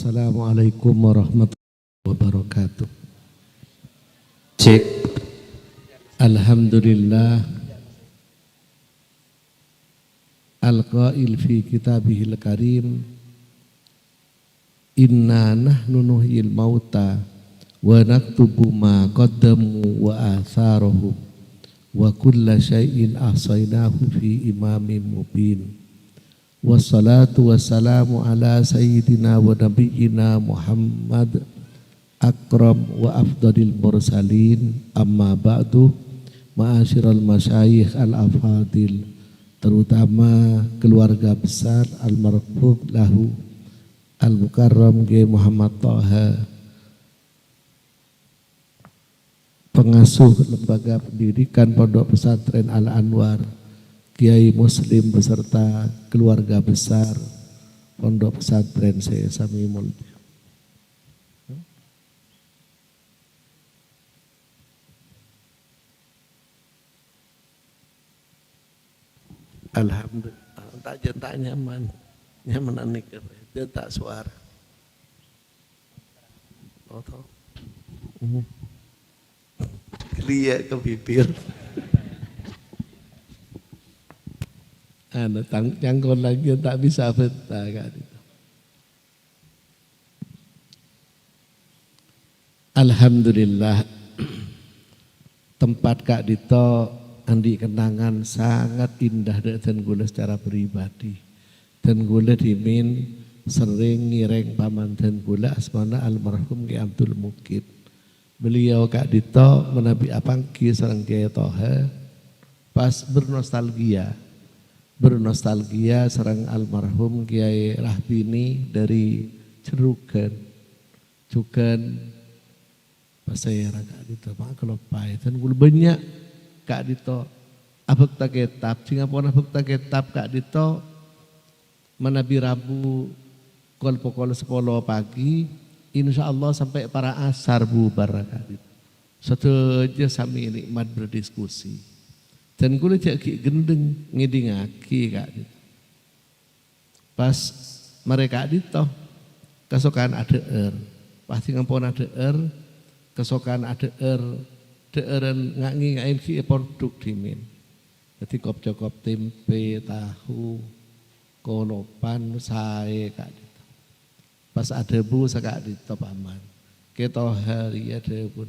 Assalamualaikum warahmatullahi wabarakatuh. Cek. Alhamdulillah al-qail fi kitabihil karim inna nahnu nuhyil mauta wa naktubu ma qaddamu wa atharuhum wa kulla syai'in ahsaynahu fi imamin mubin. Wassalatu wassalamu ala sayyidina wa nabiyyina Muhammad akram wa afdalil mursalin, amma ba'du. Ma'asyiral masyayikh al-afadil, terutama keluarga besar almarhum lahu al-mukarram Kiai Muhammad Thaha, pengasuh lembaga pendidikan Pondok Pesantren Al-Anwar, Kiai Muslim beserta keluarga besar Pondok Pesantren Sesami Mulya. Alhamdulillah, tak nyaman, nyaman nikah, dia tak suara. Oh, toh. Kelia ke bibir. Ada cangkol lagi tak bisa betah kan. Alhamdulillah, tempat Kak Dito andi kenangan sangat indah dan gula secara pribadi. Dan gula dimin sering ngireng paman dan gula asmana almarhum Ki Abdul Mukib. Beliau Kak Dito menabi apangki sareng Kiai Thaha pas bernostalgia sareng almarhum Kiai Rahbini dari Cerugen pas saya Kak Dito mak kelopai dan gula banyak Kak Dito abek tak kitab, singapura abek tak kitab Kak Dito menabi Rabu pukul 10 pagi, insya Allah sampai para asar bubar Kak Dito. Setuju sami nikmat berdiskusi. Dan gue cek gendeng ngidingaki Kak Dito. Pas mereka Dito kesokan ADR, pasti ngampun ADR, kesokan ADR. Deeren ngain ki produk dimin. Jadi kop tempe, tahu, konopan, sae Kak Dito. Pas ada bu Kak Dito paman. Kita hari ada bu.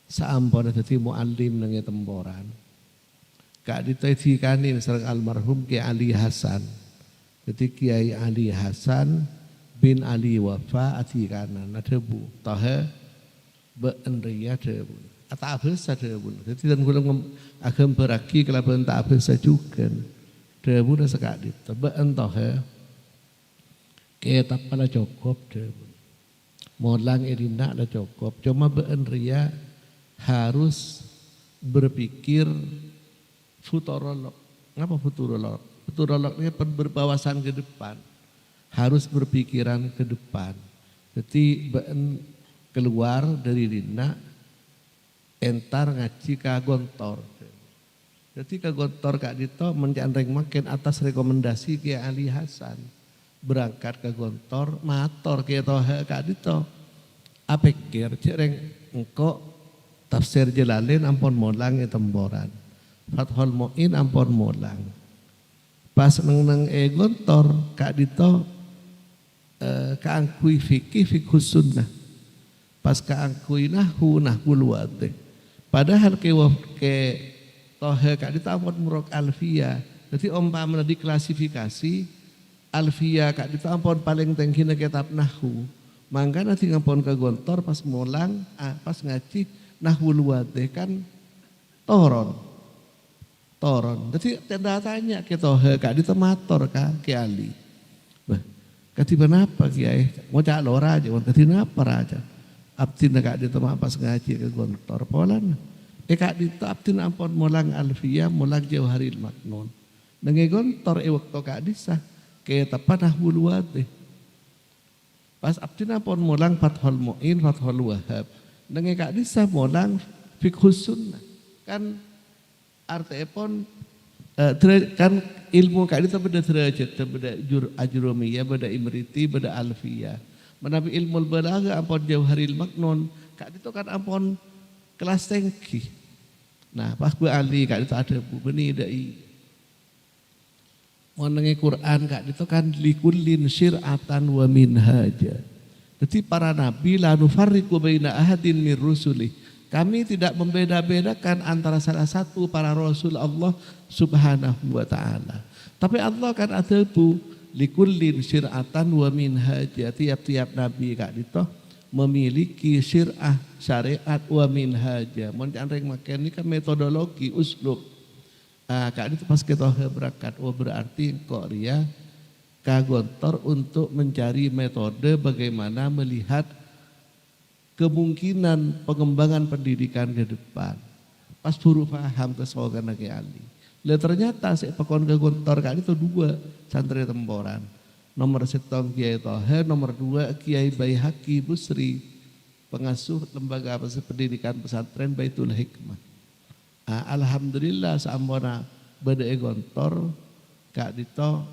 Saampun jadi mu'alim nang temboran. Kak Dito dikanin sareng almarhum Kiai Ali Hasan. Jadi Kiai Ali Hasan bin Ali Wafa adikanan ada bu. Tahe beenria ada bu. Tak bisa debun. Jadi dan gula agam beraki kelaban tak bisa juga. Debun sekali. Tapi entah ya. Kita pada cukup debun. Molang irina ada cukup. Cuma beenria harus berpikir futurolog. Ngapa futurolog? Futurolog ini berbawasan ke depan. Harus berpikiran ke depan. Jadi been keluar dari rina entar ngaji ka gontor. Jadi ka gontor Kak Dito mencandreng makin atas rekomendasi Kiai Ali Hasan. Berangkat ke gontor, mator Kiai Thaha Kak Dito. Apikir cereng engko tafsir Jalalain ampun molang temboran. Fathul Mu'in ampun molang. Pas neng gontor Kak Dito kaangkui fikih sunnah. Pas kaangkui nahwu luwate. Padahal ke Thaha Kak Dito ampun murok alfiyah. Jadi umpamanya diklasifikasi alfiyah Kak Dito ampun paling tinggi kitab nahwu. Mangga nanti ngampun ke gontor pas molang, pas ngaji nahwu luwate kan toron. Jadi tanda tanya ke Thaha Kak Dito mator Ki Ali. Bah, katiba napa Kiai? Mau cak lora aja, tadi napa raja? Abdin Kak Dito pas ngaji ke gontor polan. Kak Dito abdin ampun mulang alfiyah, mulang Jauharil Maknun. Nang gontor waktu Kak Disa ke tepat nahwu luwate. Pas abdin ampun mulang Fathul Mu'in, Fathul Wahhab. Nang Kak Disa mulang fiqhus sunnah. Kan artinya pun kan ilmu Kak Dito beda derajat, beda ajrumiyah, beda imriti, beda alfiyah. Menabi ilmu balaga ampun jauharil maknun. Kak itu kan ampun kelas tinggi. Nah pas gue ali kak itu ada bu beni dai. Mengenai Quran kak itu kan likullin syir'atan wa minhaja. Jadi para nabi la nufarriqu baina ahadin min rusulih. Kami tidak membeda-bedakan antara salah satu para rasul Allah Subhanahu wa taala. Tapi Allah kan ada bu likullin syir'atan wa minhaja. Tiap-tiap nabi kak itu memiliki syir'ah, syariat wa minhaja. Mun anreng makan ini kan metodologi uslub. Kak itu pas kita berangkat, berarti kok ria kagontor untuk mencari metode bagaimana melihat kemungkinan pengembangan pendidikan ke depan. Pas buru paham kesogan lagi ali. Ternyata saya pekon kagontor kak itu 2 santri temporan. Nomor 1 Kiai Toher, nomor 2 Kiai Baihaqi Busri, pengasuh lembaga pendidikan pesantren Baitul Hikmah. Alhamdulillah saambona bade gontor kak dito,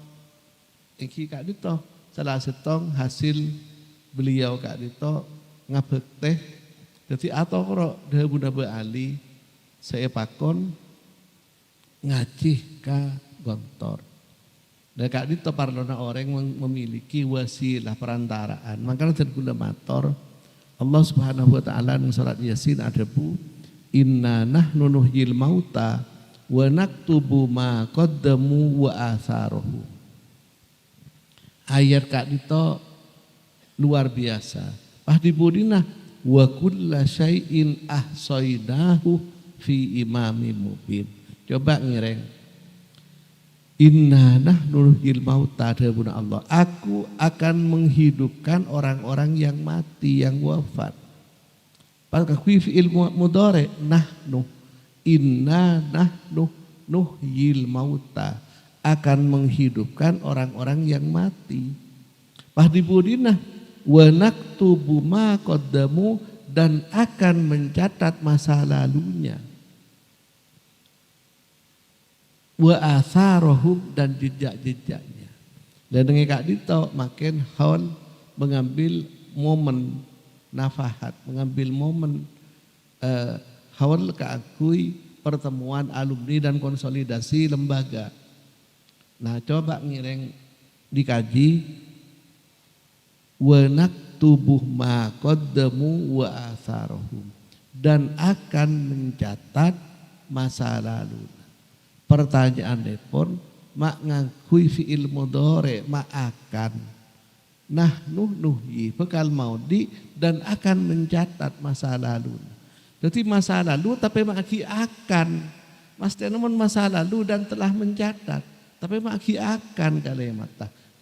Kak dito salah setong hasil beliau kak dito ngabek teh. Jadi atau kro dah bunda ali saya pakon ngaji ka gontor. Dan kak dito parlona orang memiliki wasilah perantaraan. Makanya dan gula mator Allah Subhanahu wa taala di surat Yasin ada bu inna nahnu nuhyil mauta wa naktubu ma qaddamu wa atharuhu. Ayat kak dito luar biasa. Pas dibudina wa kulla syai'in ahsainahu fi imamin mubin. Coba ngireng. Inna nahnu nuhyil mauta dabuna Allah. Aku akan menghidupkan orang-orang yang mati, yang wafat. Pakai fi'il mudhari nahnu. Inna nahnu nuhyil mauta. Akan menghidupkan orang-orang yang mati. Pas dibudina wa naktubu ma qaddamu dan akan mencatat masa lalunya. Wa atharohum dan jejak-jejaknya. Dan dengan kak dito makin haul mengambil momen nafahat, mengambil momen haul keakui pertemuan alumni dan konsolidasi lembaga. Nah coba ngireng dikaji wa naktubuh ma qaddamu wa atharohum dan akan mencatat masa lalu. Pertanyaan depon mak ngakui fi'il mudhari mak akan nahnu nuhyi bekal maudi dan akan mencatat masa lalu. Jadi masa lalu tapi mak akan mas tenemon masa lalu dan telah mencatat tapi mak akan kalimat.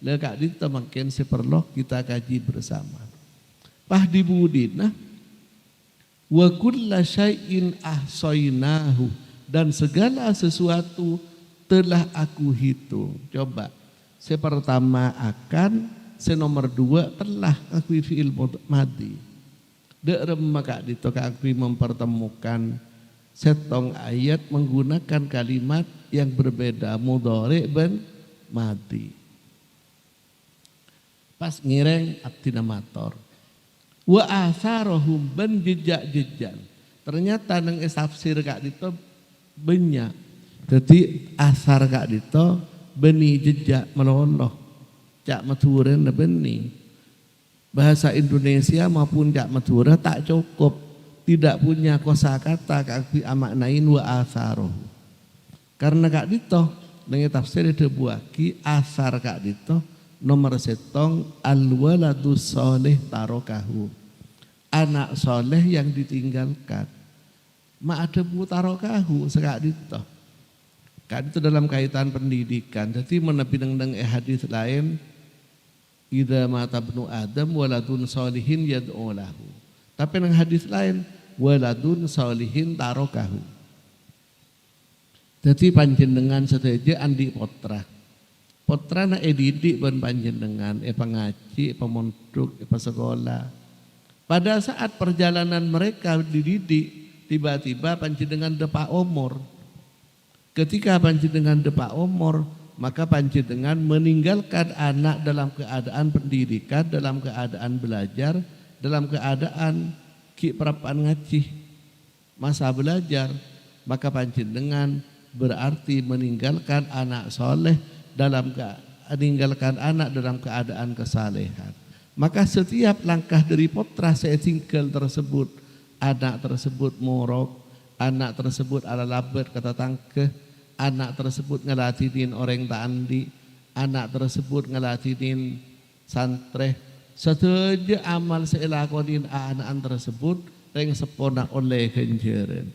Lekak dito makin seperlo kita kaji bersama. Pah dibudina wa kulla syai'in ahsainahu dan segala sesuatu telah aku hitung. Coba, saya pertama akan, saya nomor 2 telah aku fi'il madi. Derem maka dito aku mempertemukan setong ayat menggunakan kalimat yang berbeda mudhari dan madi. Pas ngireng abdina mator. Wa atharohum ban jejak-jejak. Ternyata nang tafsir kak dito banyak. Jadi asar kak dito beni jejak menoloh. Cak maturen na beni. Bahasa Indonesia maupun cak matura tak cukup. Tidak punya kosakata kak amaknain wa asaroh. Karena kak dito dengan tafsir itu buaki asar kak dito nomor 1 al-waladu soleh tarokahu. Anak soleh yang ditinggalkan. Ma ada bu tarokahu sekak dito. Kak itu dalam kaitan pendidikan. Jadi menepi dengan hadis lain, idza mata ibnu Adam waladun solihin yad'u lahu. Tapi dengan hadis lain, waladun solihin tarokahu. Jadi panjenengan seteja andi potra. Potra na didik ban panjenengan, pengaji, pemondok, sekolah. Pada saat perjalanan mereka dididik, tiba-tiba panjenengan depa umur. Ketika panjenengan depa umur, maka panjenengan meninggalkan anak dalam keadaan pendidikan, dalam keadaan belajar, dalam keadaan ki perapan ngaji masa belajar, maka panjenengan berarti meninggalkan anak soleh meninggalkan anak dalam keadaan kesalehan. Maka setiap langkah dari putra setinggal tersebut, anak tersebut morok, anak tersebut ala labet kata tangkeh, anak tersebut ngelatinin orang tandi, anak tersebut ngelatinin santreh, setuju amal seilakonin anak tersebut yang sepona oleh kenjeren.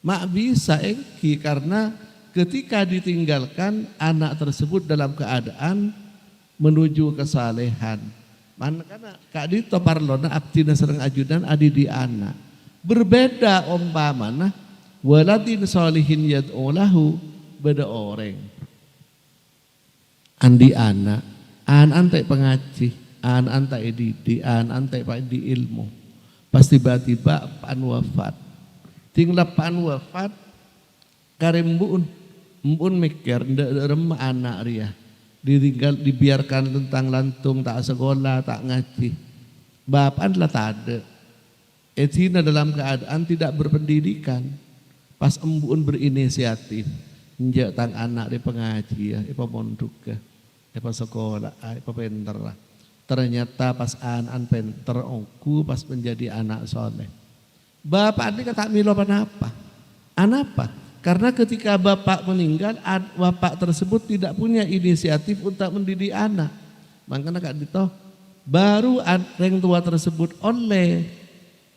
Mak bisa engki karena ketika ditinggalkan anak tersebut dalam keadaan menuju kesalehan. Karena Kak Dito parlona abdina sereng ajudan adi di anak. Berbeda umpamana waladin solihin yad'ulahu beda orang. Andi anak, antai pengaji, antai didi, antai di ilmu. Pas tiba-tiba pan wafat. Tinggal pan wafat karembuun mikir ndak remah anak ria. Dibiarkan tentang lantung tak sekolah tak ngaji. Bapak adalah tak ada. Etina dalam keadaan tidak berpendidikan. Pas embun berinisiatif. Njak tang anak di pengaji ya, ipa monduk ya, ipa sekolah, ipa penter lah. Ternyata pas anak penter ongku pas menjadi anak soleh. Bapak ini kata milo apa? Anapa? Karena ketika bapak meninggal, bapak tersebut tidak punya inisiatif untuk mendidik anak. Makanya Kak Dito, baru orang tua tersebut oleh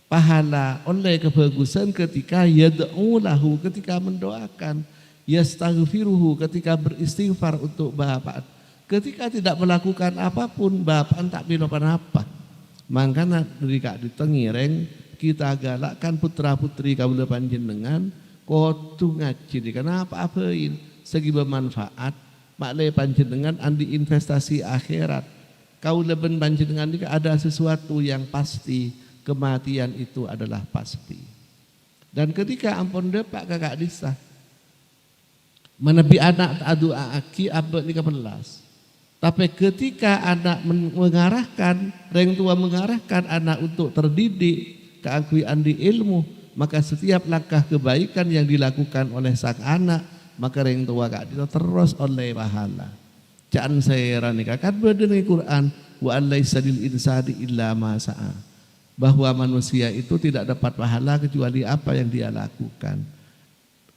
pahala, oleh kebagusan ketika yad'u lahu, ketika mendoakan, yastaghfiruhu, ketika beristighfar untuk bapak. Ketika tidak melakukan apapun, bapak tak bilang apa. Makanya dari Kak Dito ngireng, kita galakkan putra-putri kaula panjenengan kotu ngaji, kenapa apain segi bermanfaat maklai panjenengan andi investasi akhirat. Kau leben panjenengan ini ada sesuatu yang pasti, kematian itu adalah pasti. Dan ketika ampun depak kakak disah menebi anak adu aki abad 15. Tapi ketika anak mengarahkan, orang tua mengarahkan anak untuk terdidik keakui andi ilmu, maka setiap langkah kebaikan yang dilakukan oleh sang anak, maka orang tua Kak Dito terus oleh pahala. Jangan saya rani kakak berdengar Quran, wa alaisa lil insani illa ma sa'a. Bahwa manusia itu tidak dapat pahala kecuali apa yang dia lakukan.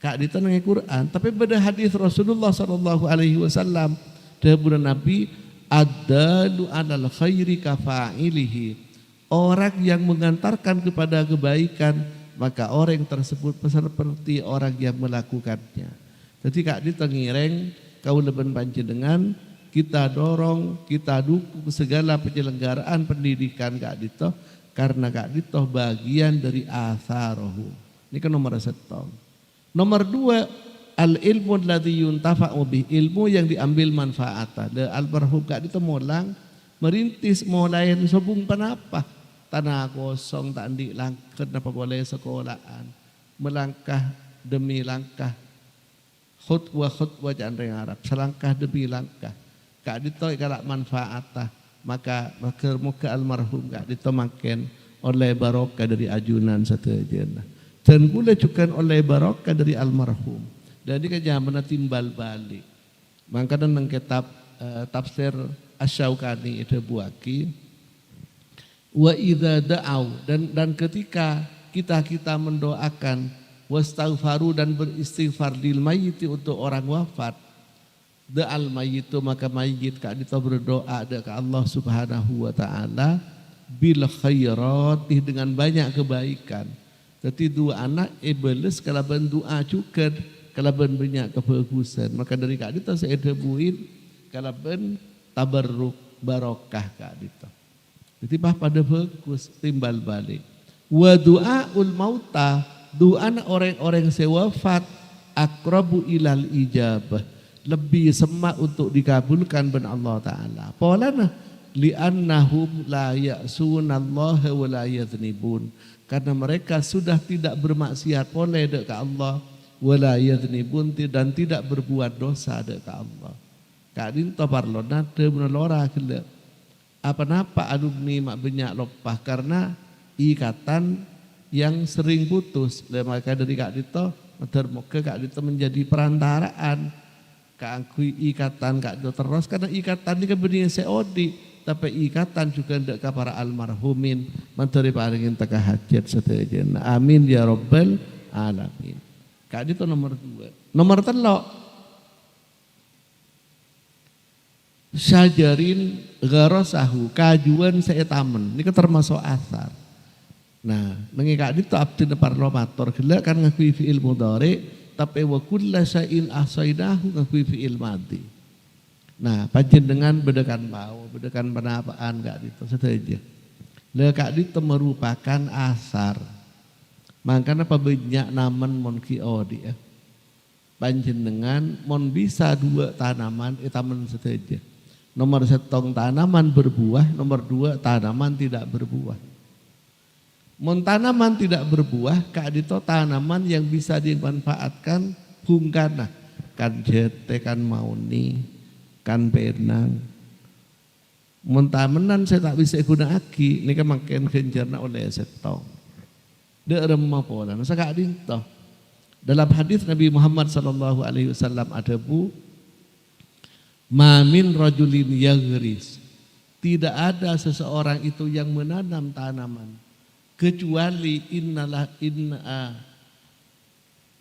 Kak Dito dengar Quran, tapi pada hadis Rasulullah sallallahu alaihi wasallam, dahulu Nabi adalu alal khairi kafa'ilihi. Orang yang mengantarkan kepada kebaikan, maka orang tersebut seperti orang yang melakukannya. Jadi Kak Dito ngireng kau leben panjenengan, kita dorong, kita dukung segala penyelenggaraan pendidikan Kak Dito, karena Kak Dito bagian dari atharohu. Ini kan nomor 1. Nomor 2, al ilmu alladzi yuntafa'u bih, ilmu yang diambil manfaatnya. Almarhum Kak Dito molang merintis mulai sobung panapa. Tanah kosong tak andi langkah apa boleh sekolahan, melangkah demi langkah, khutbah jangan Arab, selangkah demi langkah. Kak Dito kalau manfaatah, maka muka almarhum Kak Dito makin oleh barokah dari ajunan seterusnya. Dan pula juga oleh barokah dari almarhum. Dan ini kejaman timbal balik. Maka dalam kitab tafsir Asy-Syaukani itu buaki. Wa idza da'au, dan ketika kita mendoakan wastaghfaru dan beristighfar lil mayyiti untuk orang wafat, da'al mayyitu, maka mayyit Kak Dito berdoa ke Allah Subhanahu wa taala bil khairati, dengan banyak kebaikan. Jadi dua anak iblis kalau berdoa juga kalau banyak kebagusan, maka dari Kak Dito saya debuin kalau tabarruk barokah Kak Dito. Jadi pada bagus timbal balik. Wa du'aul mauta, doa orang-orang sewafat akrabu ilal ijabah, lebih semak untuk dikabulkan ben Allah Ta'ala. Polana li'annahum la ya'sunallaha wa la yadhnibun, karena mereka sudah tidak bermaksiat oleh dekat Allah, wa la yadhnibun, dan tidak berbuat dosa dekat Allah. Kak Dinto parlo nade menelora gila. Apa-napa alumni mak banyak lopah karena ikatan yang sering putus. Maka dari Kak Dinto, moga Kak Dinto menjadi perantaraan. Kak ikatan Kak Dinto terus karena ikatan ini kebenaran seodi. Tapi ikatan juga ndak ka para almarhumin menteri paringin teka hajat sedaya. Amin ya rabbal alamin. Kak itu nomor 2. Nomor 3 syajarin gharosahu kajuan seetamen. Ini termasuk asar. Nah, nengi Kak itu abdi parlomator gila kan ngakui fi'il mudhari tapi wa kulla syai'in ahsainahu ngakui fi'il madhi. Nah, panjenengan bedekan bau, bedekan penapaan Kak Dito saja. Kak Dito merupakan asar. Makanya banyak naman mon kiodi ya. Panjenengan mon bisa 2 tanaman taman saja. Nomor 1 tanaman berbuah, nomor 2 tanaman tidak berbuah. Mon tanaman tidak berbuah, Kak Dito tanaman yang bisa dimanfaatkan bungkana. Kan jete, kan mauni, kan benang. Mentamenan saya tak bisa guna aki, ini kan makin genjarna oleh setong. Dek remah pola, nasa Kak Dinto. Dalam hadis Nabi Muhammad SAW ada bu, mamin rajulin yaghris. Tidak ada seseorang itu yang menanam tanaman kecuali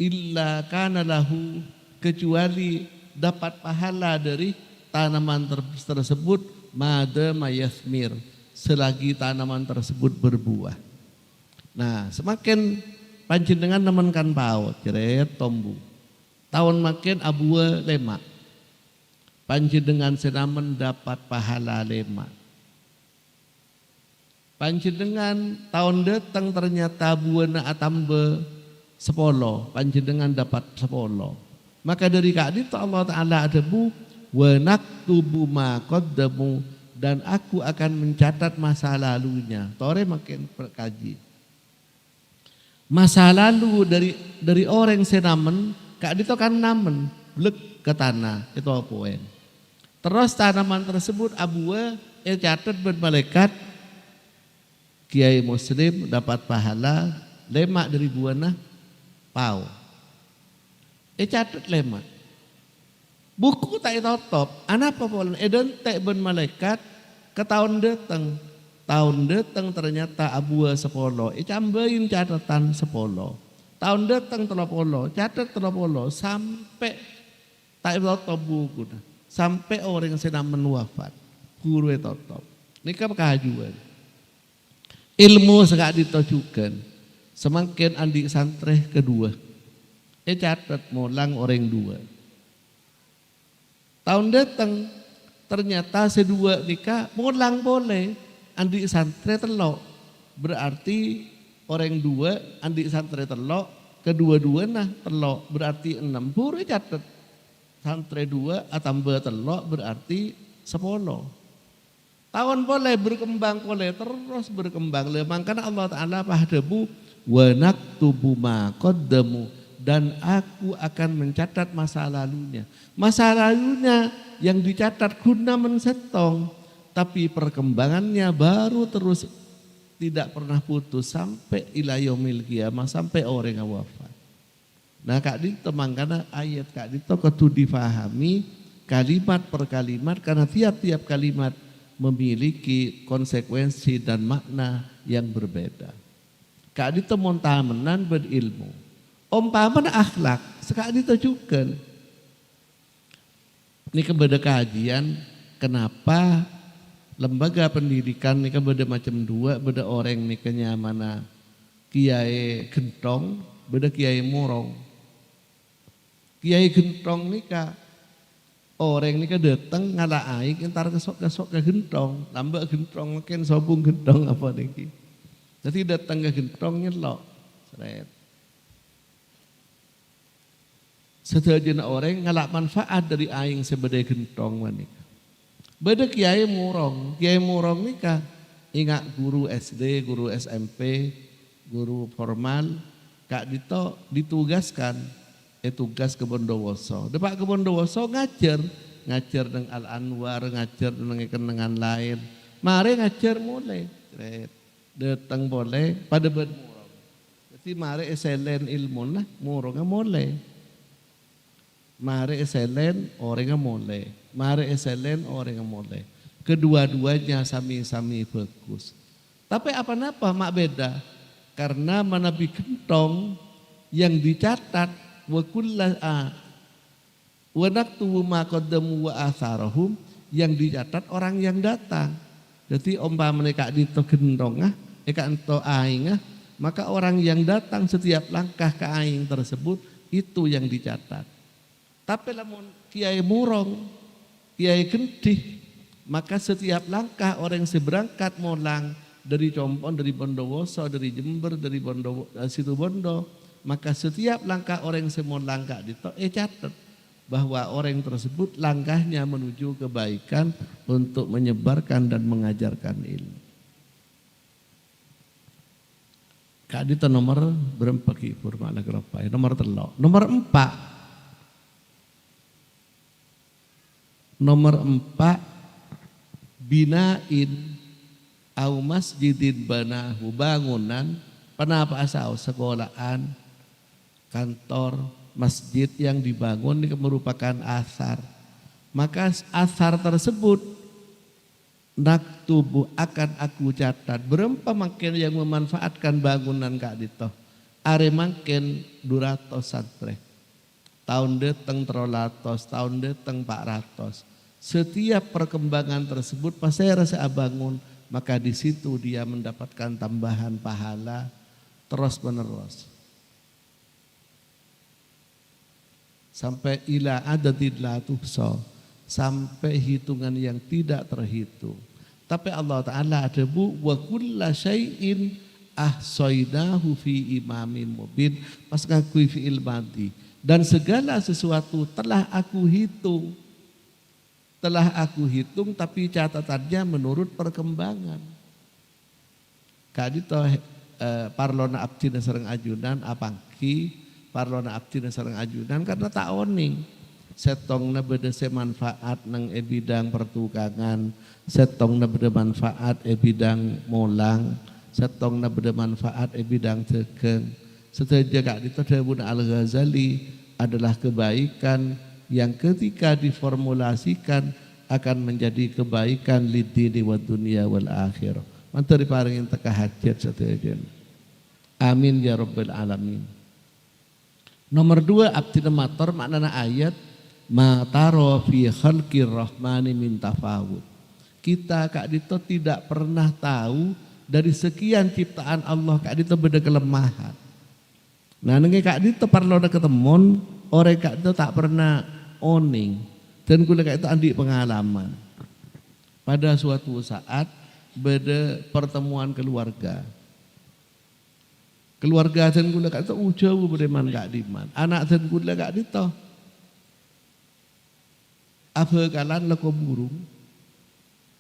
illa kana lahu, kecuali dapat pahala dari tanaman tersebut madama yasmir, selagi tanaman tersebut berbuah. Nah, semakin panjenengan nemenkan paut jeret tombu. Tahun makin abua lemak. Panjenengan senamen dapat pahala lemak. Panjenengan tahun datang ternyata buana atambe 10, panjenengan dapat 10. Maka dari Kak Dito Allah Ta'ala ada bu wa naktubu ma qaddamu, dan aku akan mencatat masa lalunya. Tore makin perkaji. Masa lalu dari orang senamen, Kak Dito kan namen, blek ke tanah, itu apa. Terus tanaman tersebut abua catat bermalaikat Kiai Muslim dapat pahala lemak dari buana pau. Catat lemak. Buku tak top, anak apa pola? Edan tak ben malaikat ke tahun datang ternyata abua 10. Cambain catatan 10. Tahun datang 30, catat 30 sampai tak top buku. Sampai orang yang sedang menwafat, guru top. Ini kan kehajuan. Ilmu sekak ditojukan. Semakin andi santreh kedua. Catat molang orang 2. Tahun datang ternyata sedua nikah mulang boleh andi santre telok, berarti orang 2 andi santre telok, kedua-dua nah telok berarti 6. Pura catat santre 2 tambah telok berarti 10. Tahun boleh berkembang boleh terus berkembang. Makanya Allah Ta'ala pahdabu wa naktubu ma qaddamu, dan aku akan mencatat masa lalunya. Masa lalunya yang dicatat guna mensetong, tapi perkembangannya baru terus tidak pernah putus sampai ila yaumil qiyamah, sampai orang yang wafat. Nah Kak Dito mangkana ayat Kak Dito kudu difahami kalimat per kalimat, karena tiap-tiap kalimat memiliki konsekuensi dan makna yang berbeda. Kak Dito montamenan berilmu. Umpama akhlak, sekali juga. Ini kepada kajian, kenapa lembaga pendidikan ini beda macam 2, beda orang ini kenyamana kiai gentong, beda kiai murong. Kiai gentong nikah, orang nikah datang ngalah aik, entar kesok ke gentong, tambah gentong makin sobung gentong apa niki. Jadi datang ke gentong nyelok, seret. Sedajan orang ngalak manfaat dari aing sebedai gentong manika. Beda kiai murong nikah ingat guru SD, guru SMP, guru formal, Kak Dito ditugaskan tugas ke Bondowoso. Depak ke Bondowoso ngajar ngajar nang Al Anwar, ngajar nang kenangan lain. Mari ngajar mulai. Datang boleh pada bermurong. Jadi mari eselen ilmu lah, murong mulai. Mari eselen orang mulai. Mari eselen orang mulai. Kedua-duanya sami-sami bagus. Tapi apa-apa mak beda. Karena manabi kentong yang dicatat wa naktubu ma qaddamu wa atharahum yang dicatat orang yang datang. Jadi umpamane kak dito gendong kak ento aing maka orang yang datang setiap langkah ke aing tersebut itu yang dicatat. Tapi lamun kiai murong, kiai gendih, maka setiap langkah orang yang seberangkat molang dari Compon, dari Bondowoso, dari Jember, dari Situbondo, maka setiap langkah orang yang semolang kak dito catat bahwa orang tersebut langkahnya menuju kebaikan untuk menyebarkan dan mengajarkan ilmu. Kak dito nomor berapa ki purma lagrapai? Nomor 3. Nomor 4. Nomor 4 binain au masjidin banahu bangunan panapa asal sekolahan, kantor, masjid yang dibangun ini merupakan asar. Maka asar tersebut naktubu akan aku catat berapa makin yang memanfaatkan bangunan kak dito. Are makin 200 santre. Tahun deteng 300, tahun deteng 400. Setiap perkembangan tersebut pas saya rasa bangun, maka di situ dia mendapatkan tambahan pahala terus menerus. Sampai ila adadid la tuhsa, sampai hitungan yang tidak terhitung. Tapi Allah Ta'ala ada wa kulla syai'in ahsaynahu fi imamin mubin, pas ngakui fi'il madhi. Dan segala sesuatu telah aku hitung. Telah aku hitung tapi catatannya menurut perkembangan. Kadito parlona abdina sareng ajunan apangki parlona abdina sareng ajunan karena tak oning. Setongna beda manfaat nang bidang pertukangan, setongna beda manfaat bidang molang, setongna beda manfaat bidang tegeng. Setelah kadito Dawud Al-Ghazali adalah kebaikan yang ketika diformulasikan akan menjadi kebaikan lidini wa dunia wal akhirah. Mantari paringin teka hajat setelah. Amin ya rabbal alamin. Nomor 2 abdina mator maknana ayat ma taro fi khalqir rahmani min tafawud. Kita kak dito tidak pernah tahu dari sekian ciptaan Allah kak dito beda kelemahan. Nah nenge kak dito parlo ada ketemon orang kak dito tak pernah oning dan kula kak itu andi pengalaman. Pada suatu saat beda pertemuan keluarga. Keluarga dan kula kak itu jauh bereman kak diman. Anak dan kula kak dito apa kalan leko burung,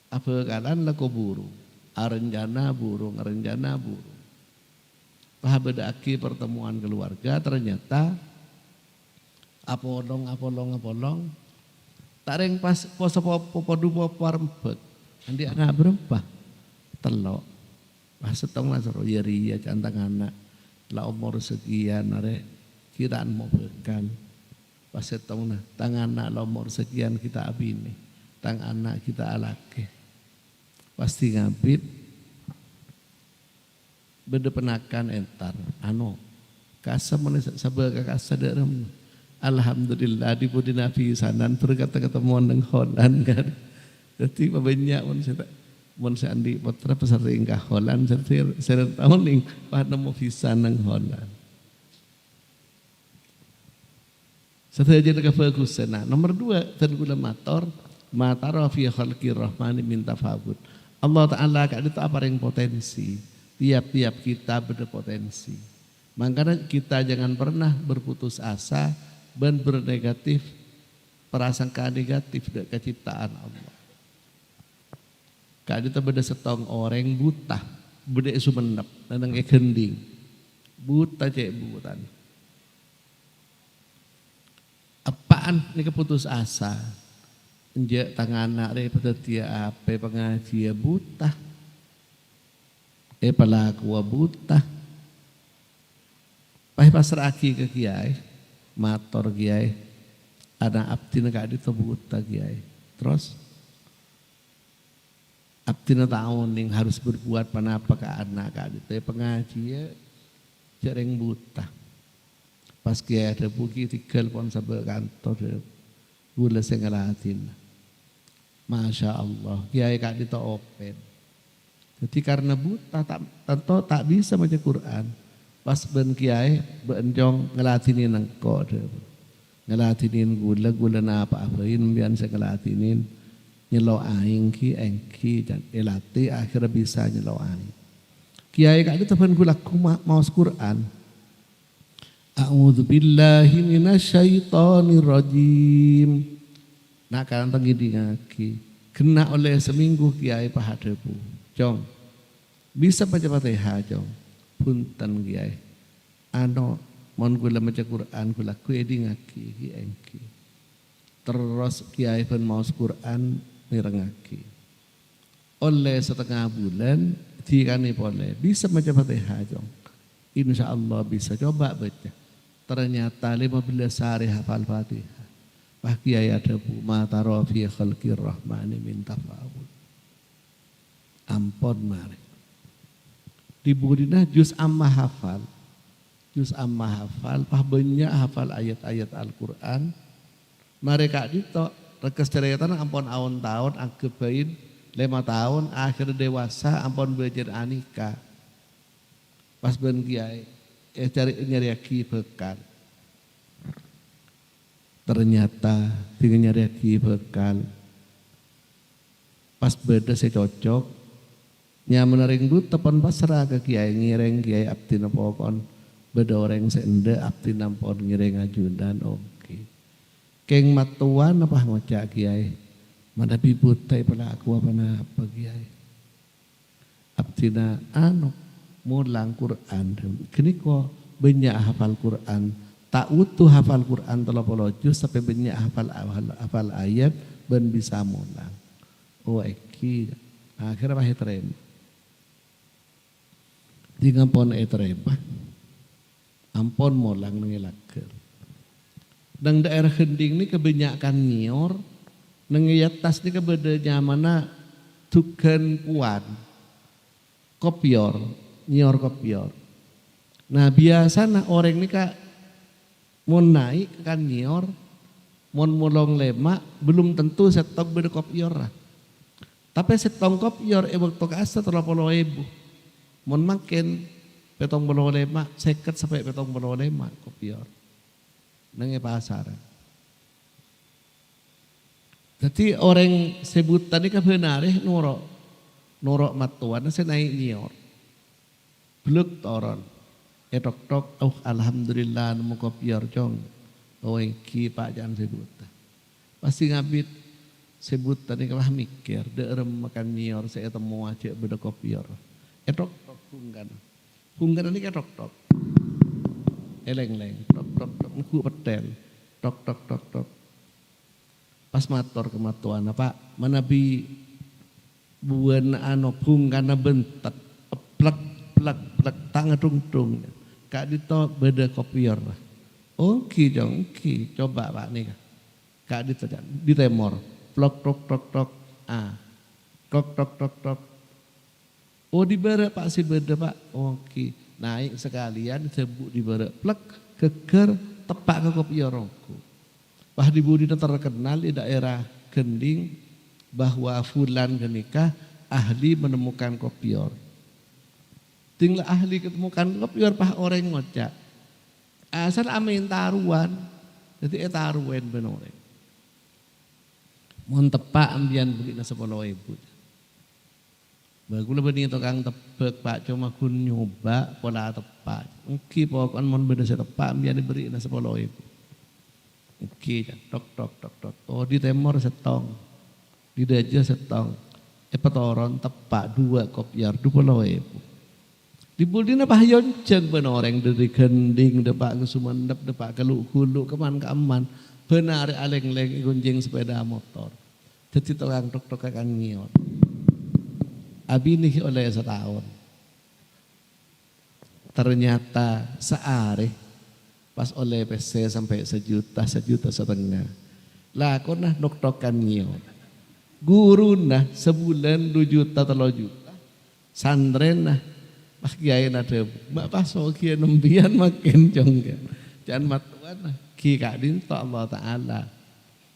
apa kalan leko burung, arenjana burung, arenjana burung. Beda aki pertemuan keluarga ternyata apolong, tareng pas poso podu parempet, andi anak berapa? Telok, pas setong nasro ya cantang anak, lah umur sekian, are kiraan mau bekal. Pas setong na, tang anak lah umur sekian kita abini, tang anak kita alake, pasti ngabit, beda penakan entar, kasa mana sabar kasa derem. Alhamdulillah di budi nabi sanan berkata ketemuan dengan Holland kan. Jadi banyak mun saya andi putra pesering ke Holland saya tahu nih pada mau visa nang Holland. Setelah jadi kebagus nah. Nomor 2 dan gula mataro fi khalqir rahmani min tafawud. Allah Ta'ala kak itu apa yang potensi. Tiap-tiap kita berpotensi. Makanya kita jangan pernah berputus asa dan bernegatif prasangka negatif dari ciptaan Allah. Kak itu beda setong orang buta, beda sumenep, nanang gending, buta cek butan. Apaan ini keputus asa? Njek tanganak re petetia ape pengaji buta. Pelaku buta. Pasraki ke kiai, mator kiai, ada abdi nak di buta kiai. Terus abdi tahun yang harus berbuat panapa ke anak itu pengaji ya jarang buta. Pas kiai ada buki tinggal pon sampai kantor gula sengalatin. Masya Allah kiai kak itu open. Jadi karena buta tentu tak bisa baca Quran. Pas ben kiai benjong ngelatinin engkau deh. Ngelatinin gula napa apain biar saya ngelatinin nyelo aing ki engki dan elati akhirnya bisa nyelo aing. Kiai kak itu ben gula mau Quran. A'udzu billahi minasyaitonir rajim. Nak kan tenggidi ngaki. Kena oleh seminggu kiai pahadepu. Jong. Bisa baca Fatihah jong. Punten kiai. Ano mon gula maca Quran gula ku edi ngaki ki engki. Terus kiai pun mau Quran mirengaki. Oleh setengah bulan dikani boleh bisa baca Fatihah jong. Insya Allah bisa coba baca. Ternyata 15 hari hafal Fatihah. Pak kiai ada bu mata rofi khalqir rahmani min tafawud. Ampun mari. Di Budina juz amma hafal. Juz amma hafal, pah banyak hafal ayat-ayat Al-Quran. Mereka itu rekes ceritanya ampun awon tahun, anggebain 5 tahun, akhir dewasa ampun belajar anika. Pas ben kiai, cari nyari bekal. Ternyata dengan nyari bekal. Pas beda saya cocok, nya menering du tepan pasrah ke kiai ngireng kiai abdi napokon beda orang sende abdi nampon ngireng ajudan oke. Keng matuan apa ngocak kiai mana bibutai pada aku apa napa kiai abdi na mulang Quran kini kok banyak hafal Quran tak utuh hafal Quran 30 juz sampai banyak hafal ayat ben bisa mulang eki akhirnya pahit terima. Di ngampon terima, ampon molang nengilaker. Dan daerah hending ini kebanyakan nyior, nengiatas ini kebedanya mana tukan puan, kopior, nyior kopior. Nah biasa orang ini kak mau naik kan nyior, mau molong lemak, belum tentu setok beda kopior. Tapi setong kopior waktu kasa 30.000. Mon makin petong bolo lema seket sampai petong bolo lema kopior nang pasar. Jadi orang sebut tadi kan benar norok matuan saya naik nyior bluk toron tok alhamdulillah nemu kopior jong ki pak jangan sebut pasti ngabit sebut tadi kan mikir derem makan nyior saya temu aja beda kopior tok Hunggan ini kan tok. Eleng-leng, tok, ngu petel, tok. Pas mator kematuan apa, manabi buan hunggan bentet, plek, tangan tung. Kak dito beda kopior. Oke jong, coba pak nih. Kak dito ditemor, plok, tok, tok. Oh di barak pak si beda pak, oke naik sekalian disebut di barak plek keker tepak ke kopiorongku. Bah di Budina terkenal di daerah Gending bahwa fulan kenikah ahli menemukan kopior. Tinggal ahli ketemukan kopior pah orang ngocak. Asal amin taruan, jadi taruan benoreng. Mohon tepak ambian beli na 10.000. Bagus benih tukang tebek pak cuma kun nyoba pola tepak. Oke pokoknya mon beda saya tepak biar diberi na 10.000. Oke tok. Oh di temor setong, di daja setong. Petoron tepak 2 kopiar 20.000. Di Budina pahyon ceng benoreng dari Gending depak ke Sumendep depak ke Hulu keman keaman benar aleng-leng gunjing sepeda motor. Jadi tukang tok-tok akan ngior. Abi nih oleh setahun. Ternyata seare pas oleh PC sampai 1,5 juta. Lah kok nah tok-tokan ngior. Guru nah sebulan 2 juta 3 juta. Sandren nah pak kiai nade mak paso kiai nembian makin jongga. Jangan matuan nah ki kadin to Allah Ta'ala.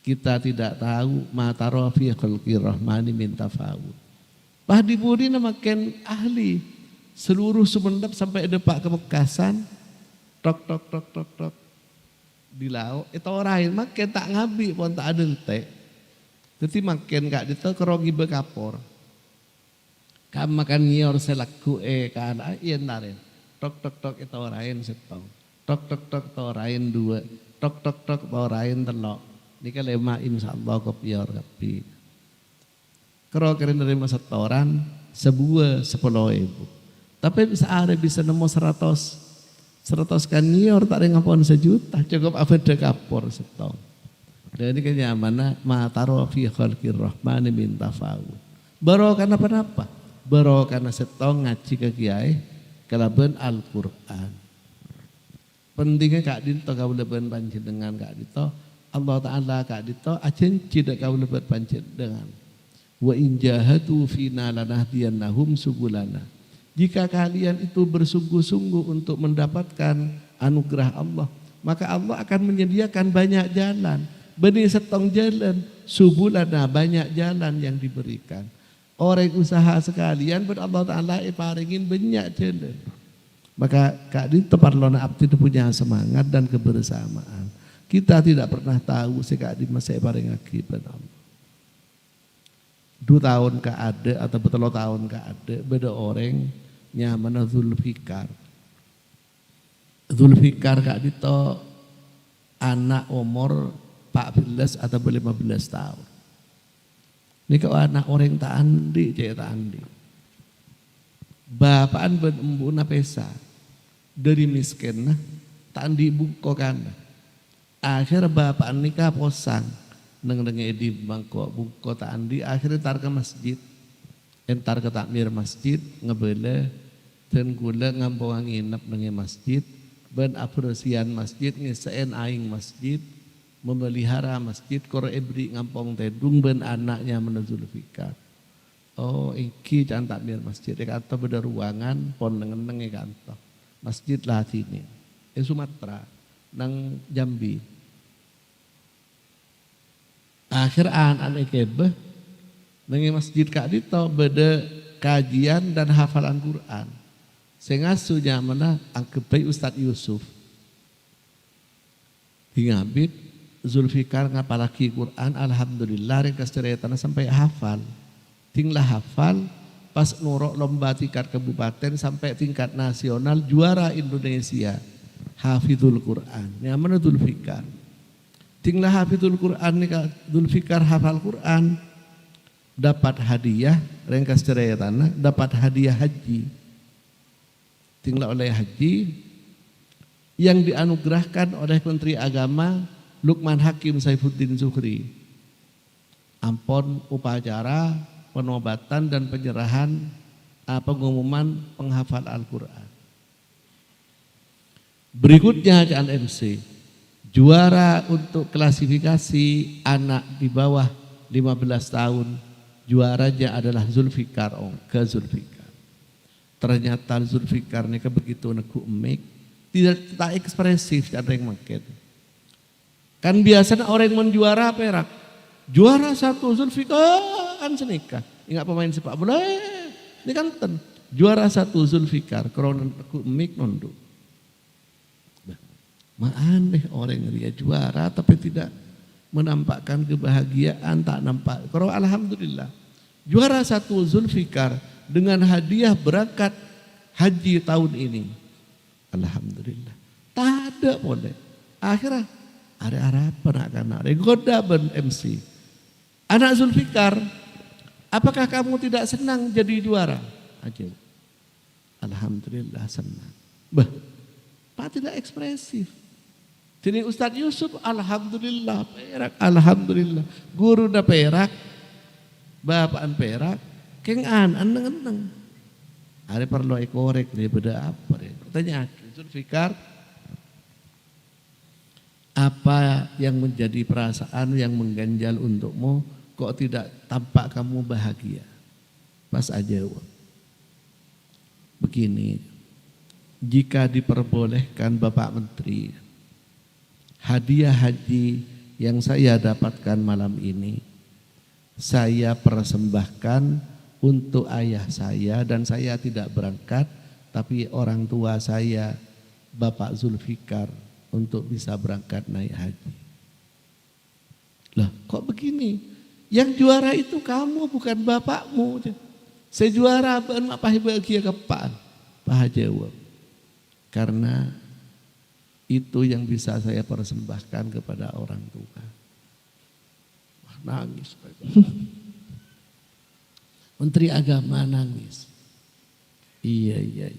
Kita tidak tahu mata rofi khalqir rahmani min tafawud. Bah dibudi makin ahli. Seluruh Sumenep sampai depak ke Mekasan. Tok. Di laut. Itu orang makin tak ngabi pun tak ada teh. Jadi makin kak dito kerogi bekapor. Kam makan nyior selaku kan ayen naren. Tok itu orang setong. Tok itu orang 2. Tok itu orang 3. Ini kan lema insyaallah kopior kapi. Kalau keren dari masa setoran sebuah 10.000. Tapi bisa nemu 100 kan nyior tak ada ngapun 1 juta. Cukup apa dekapor setong. Dan ini kenyamanan ma'taro fi khalqir rahmani min tafawud. Barokah apa-apa. Barokah setong ngaji ke kiai kalaban Al-Qur'an. Pentingnya kak dito kaulaban panjenengan kak dito Allah Ta'ala kak dito ajen tidak kaulaban panjenengan. Wa in jahatu fina lanahdiyannahum subulana. Jika kalian itu bersungguh-sungguh untuk mendapatkan anugerah Allah, maka Allah akan menyediakan banyak jalan. Benih setong jalan, subulana banyak jalan yang diberikan. Orang usaha sekalian ber Allah Ta'ala paringin banyak jalan. Maka kak dito parlona abdi itu punya semangat dan kebersamaan. Kita tidak pernah tahu si kak di masa paring akibat Allah. 2 tahun kak ada atau 3 tahun kak ada beda orang nyaman Zulfikar. Zulfikar kak dito anak umur 14 atau 15 tahun. Ini kau anak orang tak andi, cek tak andi. Bapaan ben embuna pesa dari miskin nah tak andi buko kan. Akhir bapaan nikah posang neng di bangko buko tak andi akhirnya tar ke masjid. Entar ke takmir masjid ngebele dan gula ngampung nginep neng masjid ben apresian masjid ngesein aing masjid. Memelihara masjid kor ebri ngampong tedung ben anaknya menuzul fikar. Oh iki jangan takmir masjid kata beda ruangan pon nengen kanto. Masjid lah sini. Sumatera nang Jambi. Akhir anak kebe nengen masjid kak dito beda kajian dan hafalan Quran. Sengasunya mana angkepai Ustadz Yusuf. Hingabit Zulfikar ngapalaki Quran alhamdulillah ringkas ceritana sampai hafal. Tinglah hafal pas nurok lomba tingkat kabupaten sampai tingkat nasional juara Indonesia. Hafizul Quran. Nyaman Zulfikar. Tinglah hafizul Quran nih Zulfikar hafal Quran dapat hadiah ringkas ceritana dapat hadiah haji. Tinglah oleh haji yang dianugerahkan oleh Menteri Agama Lukman Hakim Saifuddin Zuhri. Ampon upacara penobatan dan penyerahan pengumuman penghafal Al-Quran. Berikutnya Caan MC juara untuk klasifikasi anak di bawah 15 tahun juaranya adalah Zulfikar ke Zulfikar. Ternyata Zulfikar ini begitu neku emik tidak ekspresif ada yang makin. Kan biasanya orang yang menjuara perak. Juara 1 Zulfikar kan senikah. Ingat pemain sepak bola. Ini kan juara 1 Zulfikar. Kronon mik nonduk. Aneh orang dia juara tapi tidak menampakkan kebahagiaan tak nampak. Kalau alhamdulillah. Juara 1 Zulfikar dengan hadiah berangkat haji tahun ini. Alhamdulillah. Tak ada boleh. Akhirnya ada harapan akan ada goda ben MC. Anak Zulfikar, apakah kamu tidak senang jadi juara? Aja. Alhamdulillah senang. Pak tidak ekspresif. Jadi Ustadz Yusuf, alhamdulillah perak, alhamdulillah. Guru dah perak, Bapaan perak, kengan aneng-aneng. Ada perlu korek dia beda apa deh. Tanya Zulfikar, apa yang menjadi perasaan yang mengganjal untukmu, kok tidak tampak kamu bahagia? Pas aja begini, jika diperbolehkan Bapak Menteri, hadiah haji yang saya dapatkan malam ini, saya persembahkan untuk ayah saya, dan saya tidak berangkat, tapi orang tua saya, Bapak Zulfikar, untuk bisa berangkat naik haji. Lah kok begini? Yang juara itu kamu, bukan bapakmu. Saya juara, apa bahagia kepan? Bahagia. Karena itu yang bisa saya persembahkan kepada orang tua. Wah, nangis. Menteri Agama nangis. Iya.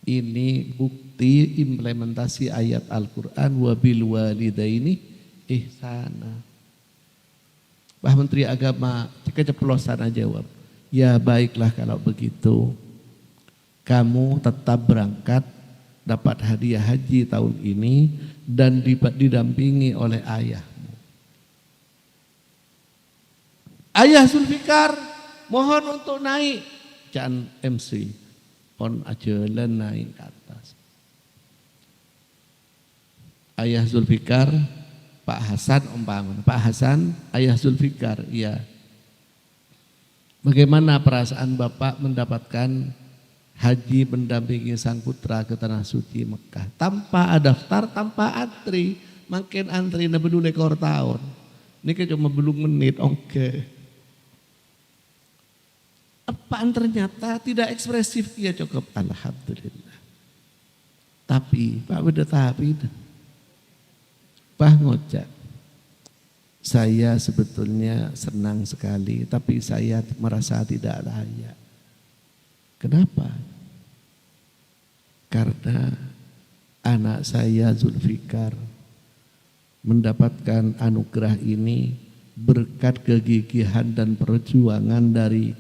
Ini bukti implementasi ayat Al-Quran, wabil walidaini ihsana. Pak Menteri Agama keceplosan aja jawab. Ya baiklah kalau begitu. Kamu tetap berangkat, dapat hadiah haji tahun ini dan didampingi oleh ayahmu. Ayah Zulfikar, mohon untuk naik. Jangan MC, on ajalan naik ke atas. Ayah Zulfikar, Pak Hasan umpama. Pak Hasan, ayah Zulfikar, iya. Bagaimana perasaan Bapak mendapatkan haji mendampingi sang putra ke tanah suci Mekah tanpa daftar, tanpa antri, makin antri na bedul ekor tahun. Ini kan cuma belum menit, oke. Apaan ternyata tidak ekspresif, ya cukup alhamdulillah. Tapi Pak beda tapi Pak ngocak. Saya sebetulnya senang sekali, tapi saya merasa tidak layak. Kenapa? Karena anak saya Zulfikar mendapatkan anugerah ini berkat kegigihan dan perjuangan dari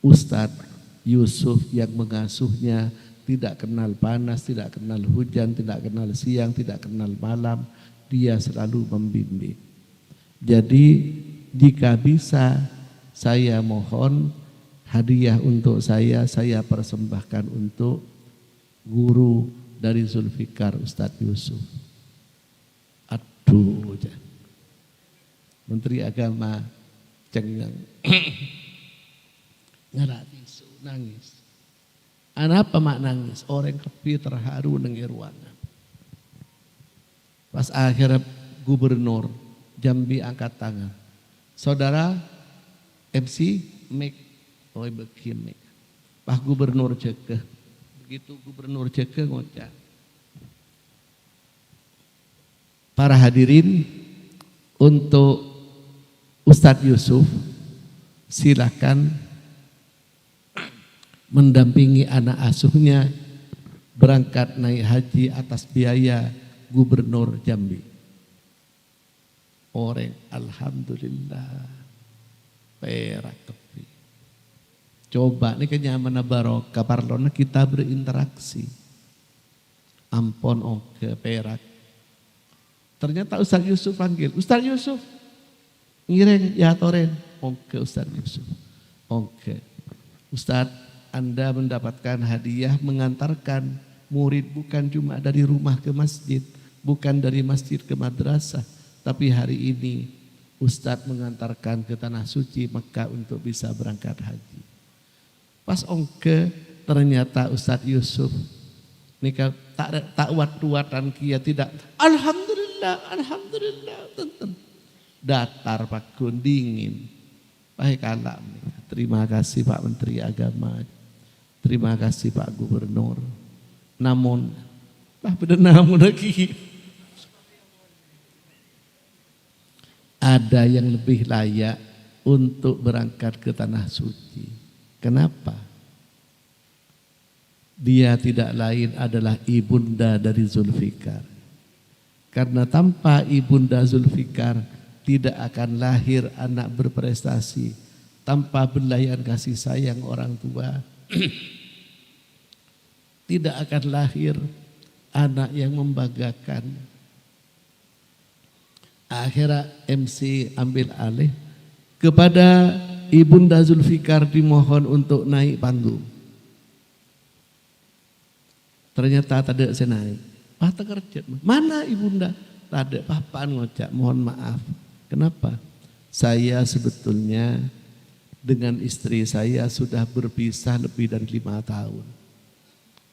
Ustadz Yusuf yang mengasuhnya, tidak kenal panas, tidak kenal hujan, tidak kenal siang, tidak kenal malam. Dia selalu membimbing. Jadi jika bisa saya mohon hadiah untuk saya persembahkan untuk guru dari Zulfikar, Ustadz Yusuf. Aduh, Menteri Agama cengang. Ngarak tisu, nangis. Apa mak nangis? Orang kepi terharu dengan ruangan. Pas akhirnya gubernur Jambi angkat tangan. Saudara MC Mik, oh begini. Pak Gubernur cekeh. Begitu Gubernur cekeh ngocak. Para hadirin, untuk Ustadz Yusuf silakan mendampingi anak asuhnya berangkat naik haji atas biaya Gubernur Jambi. Orang alhamdulillah perak tepi. Coba nih kenyamanan barokah parlona kita berinteraksi. Ampon oke perak. Ternyata Ustadz Yusuf panggil, Ustadz Yusuf ngireng ya toren. Oke Ustadz Yusuf. Oke. Ustadz, Anda mendapatkan hadiah mengantarkan murid bukan cuma dari rumah ke masjid, bukan dari masjid ke madrasah, tapi hari ini Ustadz mengantarkan ke tanah suci Mekah untuk bisa berangkat haji. Pas ongke ternyata Ustadz Yusuf nikah tak wat-watan kia tidak. Alhamdulillah, tenten. Datar Pak Gun dingin. Baik alam. Terima kasih Pak Menteri Agama. Terima kasih Pak Gubernur. Namun, benar namun lagi. Ada yang lebih layak untuk berangkat ke tanah suci. Kenapa? Dia tidak lain adalah ibunda dari Zulfikar. Karena tanpa ibunda Zulfikar tidak akan lahir anak berprestasi tanpa belayan kasih sayang orang tua, tidak akan lahir anak yang membanggakan. Akhirnya MC ambil alih, kepada Ibunda Zulfikar dimohon untuk naik panggung. Ternyata tak ada saya naik. Pak kerja, mana Ibunda? Tak ada, papaan ngocak, mohon maaf. Kenapa? Saya sebetulnya dengan istri saya sudah berpisah lebih dari 5 tahun.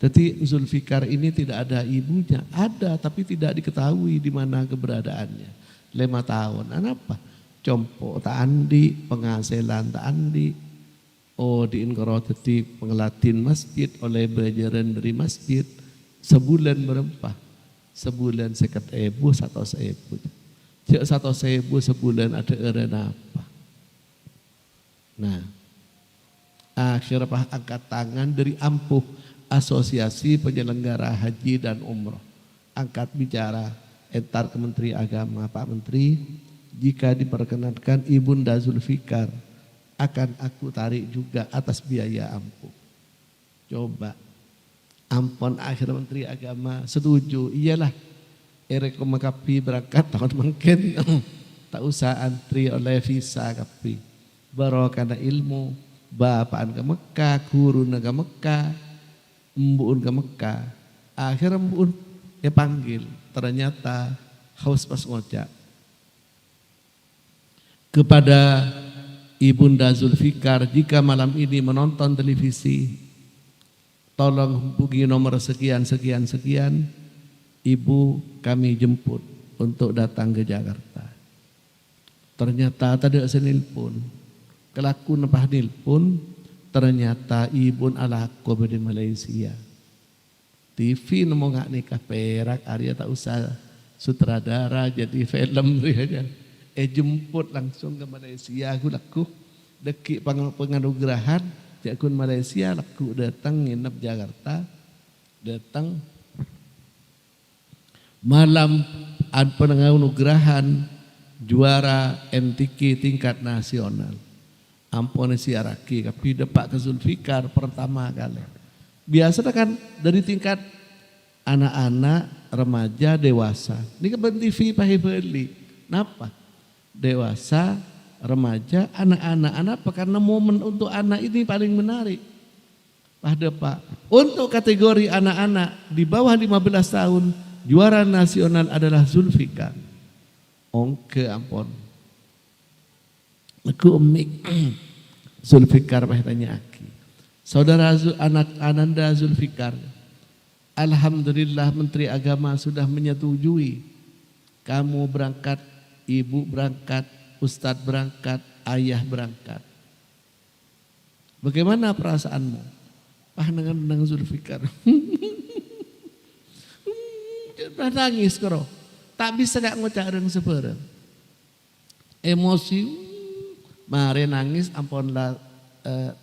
Jadi Zulfikar ini tidak ada ibunya, ada tapi tidak diketahui di mana keberadaannya. 5 tahun, kenapa? Compo tak andi, penghasilan tak andi. Oh diinkoro jadi pengelatin masjid oleh belajaran dari masjid. Sebulan berapa? Sebulan 50.000, 100.000. Cek 100.000 sebulan ada eren apa? Nah, akhirnya angkat tangan dari ampuh Asosiasi Penyelenggara Haji dan Umroh. Angkat bicara, entar ke Menteri Agama, Pak Menteri, jika diperkenankan Ibunda Zulfikar akan aku tarik juga atas biaya ampuh. Coba, ampun akhir Menteri Agama setuju, iyalah. Ereko makapi berangkat tahun mungkin tak usah antri oleh visa kapi. Baru karena ilmu, bapaan ke Mekah, guru ke Mekah, mbuun ke Mekah. Akhirnya mbuun dia panggil, ternyata haus pas ngocak. Kepada Ibunda Zulfikar, jika malam ini menonton televisi, tolong hubungi nomor sekian, Ibu kami jemput untuk datang ke Jakarta. Ternyata tadi senil pun, kelaku nepah nil pun, ternyata Ibun alako di Malaysia. TV nemu ngak nikah perak, Arya tak usah sutradara jadi film aja. Jemput langsung ke Malaysia, aku laku deki penganugerahan, jakun Malaysia laku datang nginep Jakarta, datang malam penganugerahan juara MTQ tingkat nasional. Ampun siaraki, tapi depak ke Zulfikar pertama kali. Biasa kan dari tingkat anak-anak, remaja, dewasa. Ini kan TV pakai beli. Kenapa? Dewasa, remaja, anak-anak. Kenapa? Karena momen untuk anak ini paling menarik. Pada Pak, untuk kategori anak-anak di bawah 15 tahun, juara nasional adalah Zulfikar. Ongke ampun. Aku umik Zulfikar tanya aki. Saudara anak Ananda Zulfikar, alhamdulillah Menteri Agama sudah menyetujui kamu berangkat, ibu berangkat, ustadz berangkat, ayah berangkat. Bagaimana perasaanmu? Dengan Zulfikar. Nangis karo. Tak bisa gak ngocareng sebarang. Emosi, mari nangis ampunlah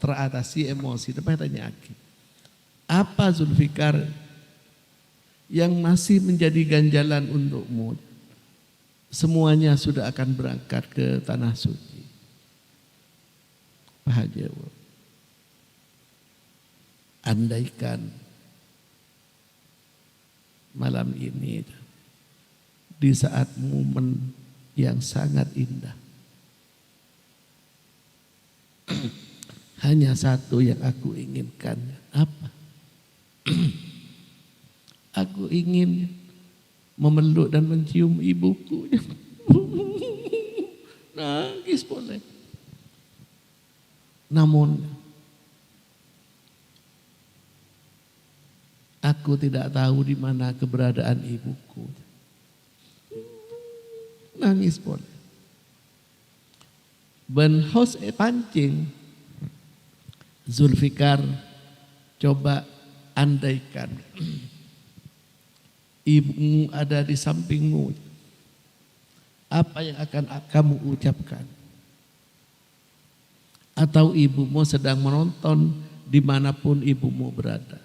teratasi emosi. Tapi tanya lagi. Apa Zulfikar yang masih menjadi ganjalan untukmu? Semuanya sudah akan berangkat ke tanah suci. Pak Haji, andaikan malam ini di saat momen yang sangat indah, hanya satu yang aku inginkan. Apa? Aku ingin memeluk dan mencium ibuku. Nangis boleh. Namun aku tidak tahu di mana keberadaan ibuku. Nangis boleh. Ben hos pancing. Zulfikar, coba andaikan ibumu ada di sampingmu, apa yang akan kamu ucapkan? Atau ibumu sedang menonton dimanapun ibumu berada.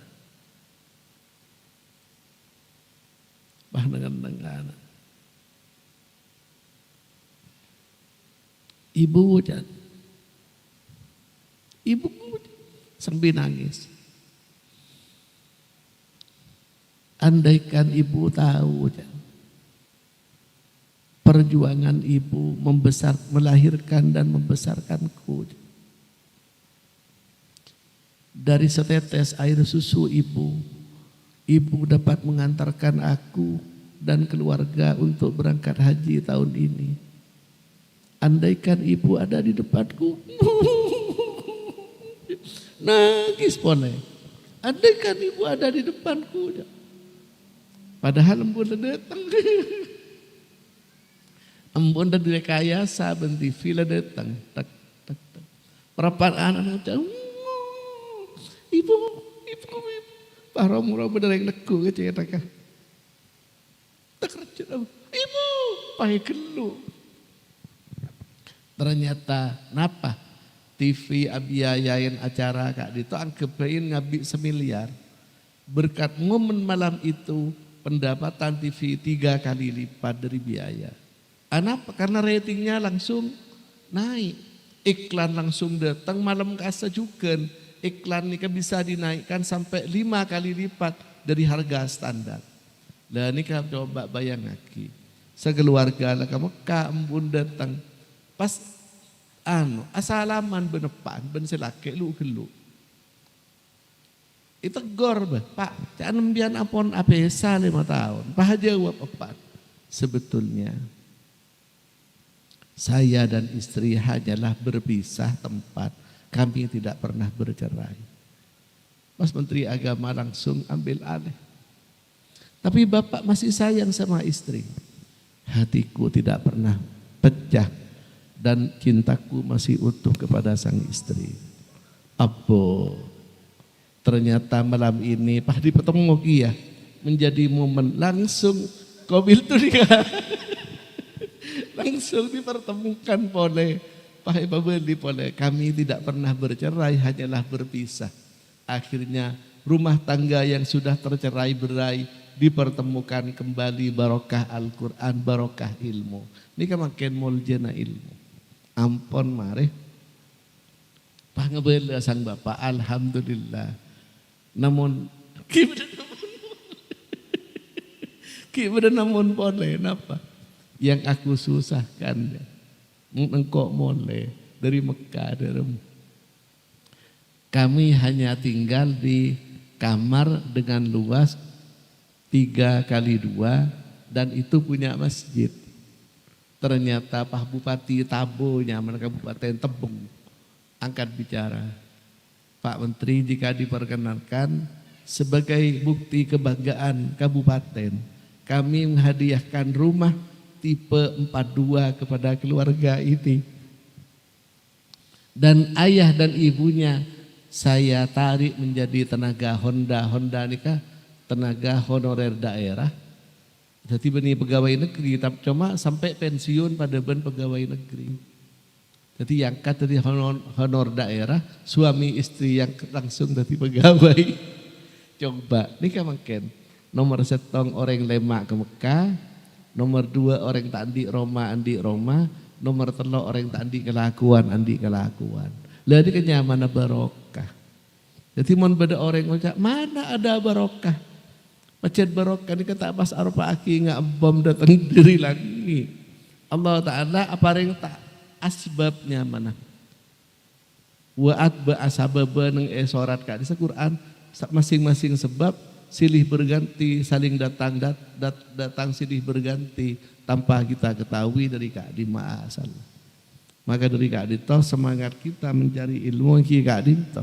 Dengan ibu Ibu sambil nangis. Andaikan ibu tahu perjuangan ibu melahirkan dan membesarkanku. Dari setetes air susu ibu dapat mengantarkan aku dan keluarga untuk berangkat haji tahun ini. Andaikan ibu ada di depanku, nangis pone. Andaikan ibu ada di depanku, padahal embun datang. Embun dan direkayasa benti villa datang. Tak. Perapaan anak ibu. Pak Romo bener yang neku ke cerita. Tak kerja ibu, pakai gelu. Ternyata napa TV abiayain acara Kak Dito angkepain ngabi 1 miliar. Berkat momen malam itu pendapatan TV 3 kali lipat dari biaya. Kenapa? Karena ratingnya langsung naik. Iklan langsung datang malam kasa juga. Iklan ini kan bisa dinaikkan sampai 5 kali lipat dari harga standar. Lah ini kamu coba bayang lagi. Sekeluarga lah kamu embun datang. Pas asalaman benepan ben selake lu gelu. Itu gor Pak, jangan mbian apon apesa 5 tahun. Pak jawab apa? Sebetulnya saya dan istri hanyalah berpisah tempat. Kami tidak pernah bercerai. Mas Menteri Agama langsung ambil alih. Tapi Bapak masih sayang sama istri. Hatiku tidak pernah pecah dan cintaku masih utuh kepada sang istri. Apo, ternyata malam ini Pak dipertemukan ya menjadi momen langsung kobil itu dia langsung dipertemukan oleh Pak Ibabeli oleh kami tidak pernah bercerai hanyalah berpisah. Akhirnya rumah tangga yang sudah tercerai-berai dipertemukan kembali barokah Al-Quran, barokah ilmu. Ini kan makin muljana ilmu. Ampun mare. Pak ngebela sang bapak, alhamdulillah. Namun gimana namun boleh, napa? Yang aku susahkan, engkau boleh dari Mekah derem. Kami hanya tinggal di kamar dengan luas 3x2 dan itu punya masjid. Ternyata Pak Bupati Tabo nyaman Kabupaten Tebung angkat bicara. Pak Menteri jika diperkenankan sebagai bukti kebanggaan kabupaten, kami menghadiahkan rumah tipe 42 kepada keluarga ini. Dan ayah dan ibunya saya tarik menjadi tenaga Honda. Honda nikah tenaga honorer daerah. Jadi benih pegawai negeri, tapi cuma sampai pensiun pada ben pegawai negeri. Jadi yang kata dari honor daerah, suami istri yang langsung dari pegawai. Coba, ini kan makin nomor 1 orang lemak ke Mekah, nomor 2 orang tak andi Roma, nomor 3 orang tak andi kelakuan. Lalu kenyamanan barokah. Jadi mau beda orang ngucap, mana ada barokah? Masjid barokah ini kata pas arpa aki nggak bom datang diri lagi. Allah Ta'ala apa yang tak asbabnya mana? Wa'at ba'asababa neng sorat kak di Quran masing-masing sebab silih berganti saling datang silih berganti tanpa kita ketahui dari Kak Dima asal. Maka dari Kak Dito semangat kita mencari ilmu ki Kak Dito.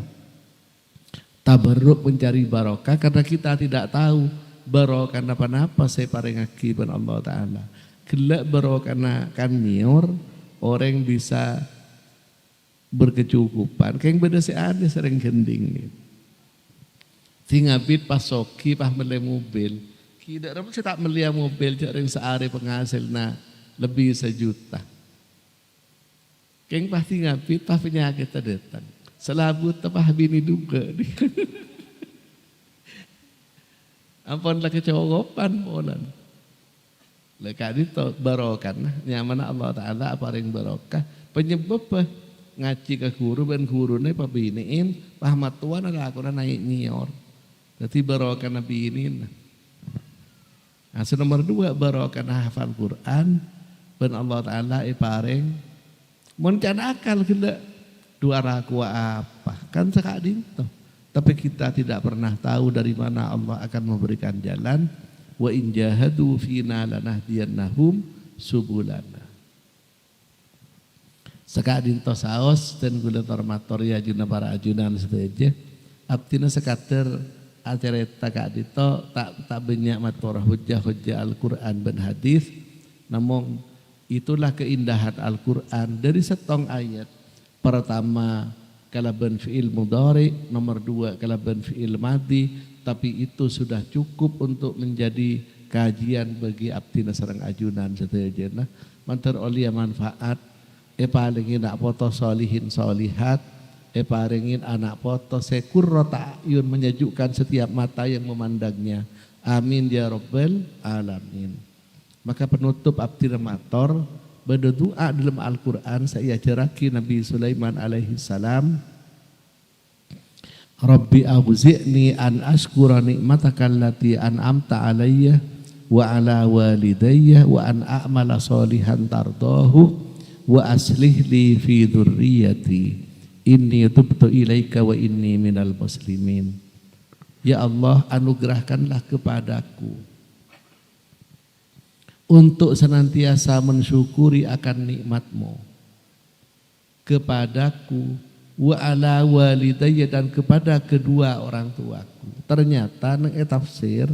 Tabarruk mencari barokah karena kita tidak tahu barokah apa-apa saya paring akibat Allah Ta'ala. Gelak barokah kan mior orang bisa berkecukupan. Kayak beda si ada sering gending. Tingabit pasoki pas beli mobil. Tidak dapat saya tak beli mobil jaring sehari penghasilnya lebih 1 juta. Kayak pasti ngabit pas penyakit datang. Selabut tapah bini juga. Ampun lah kecogopan polan. Lekak itu barokah nyaman Allah Ta'ala apa yang barokah penyebab ngaji ke guru ben gurune pabiniin pahmat tuan ada aku naik nyior. Jadi barokah nabi ini. Nah, nomor 2 barokah hafal Quran ben Allah Taala ipareng mun can akal gila dua raku apa kan sekak dinto. Tapi kita tidak pernah tahu dari mana Allah akan memberikan jalan. Wa in jahadu fina lanahdiyannahum subulana. Sekadin to saos dan gula tormator ya juna para ajunan sedaja. Abtina sekater acereta kadito tak banyak mator hujjah Al-Qur'an dan hadis. Namun itulah keindahan Al-Qur'an dari setong ayat. Pertama kalaban fi'il mudhari, nomor 2 kalaban fi'il madhi, tapi itu sudah cukup untuk menjadi kajian bagi abdina sareng ajunan sedaja. Mantar olia manfaat palingin anak foto solihin solihat, palingin anak foto sekurrota ayun menyejukkan setiap mata yang memandangnya. Amin ya rabbal alamin. Maka penutup abdina mator berdoa dalam Al-Quran saya ajaraki Nabi Sulaiman alaihi salam. Rabbi auzi'ni an ashkura ni'mataka allati an'amta alayya wa ala walidayya wa an a'mala solihan tardahu wa aslih li fi dzurriyyati inni tubtu ilaika wa inni minal muslimin. Ya Allah, anugerahkanlah kepadaku untuk senantiasa mensyukuri akan nikmat-Mu kepadaku wa ala walidayya dan kepada kedua orang tuaku. Ternyata nang tafsir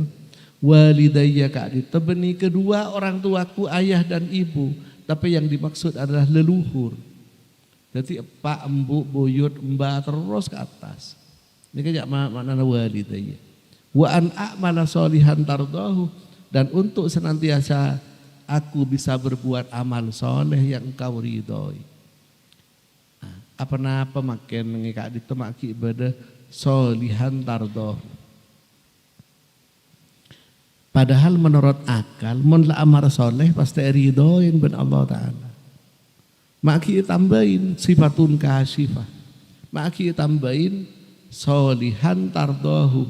walidayya kak ditebeni kedua orang tuaku ayah dan ibu. Tapi yang dimaksud adalah leluhur. Jadi pak, embu, buyut, mbak terus ke atas. Ini kayak makna walidayya. Wa an a'mala solihan tardahu, dan untuk senantiasa aku bisa berbuat amal soleh yang engkau ridhoi. Apa-apa makin ngikak ditemaki ibadah solihan tardahu. Padahal menurut akal, mun la amar soleh pasti ridhoin ben Allah Ta'ala. Maki tambahin sifatun kasifah. Maki tambahin solihan tardahu.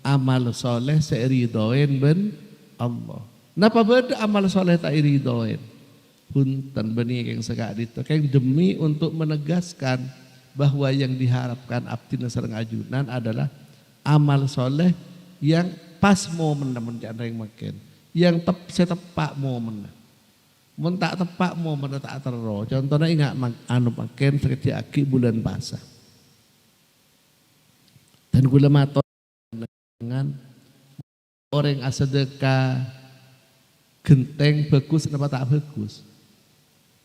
Amal soleh seridhoin ben Allah. Napa beda amal soleh tak ridhoin? Punten beni yang sekak itu. Kayak demi untuk menegaskan bahwa yang diharapkan abdi sareng ajunan adalah amal soleh yang pas momen namun jangan yang makin yang setepak momen mun tak tepak momen tak terro. Contohnya ingat anu makin sekecil aki bulan puasa dan gula maton dengan orang asedekah genteng bagus kenapa tak bagus.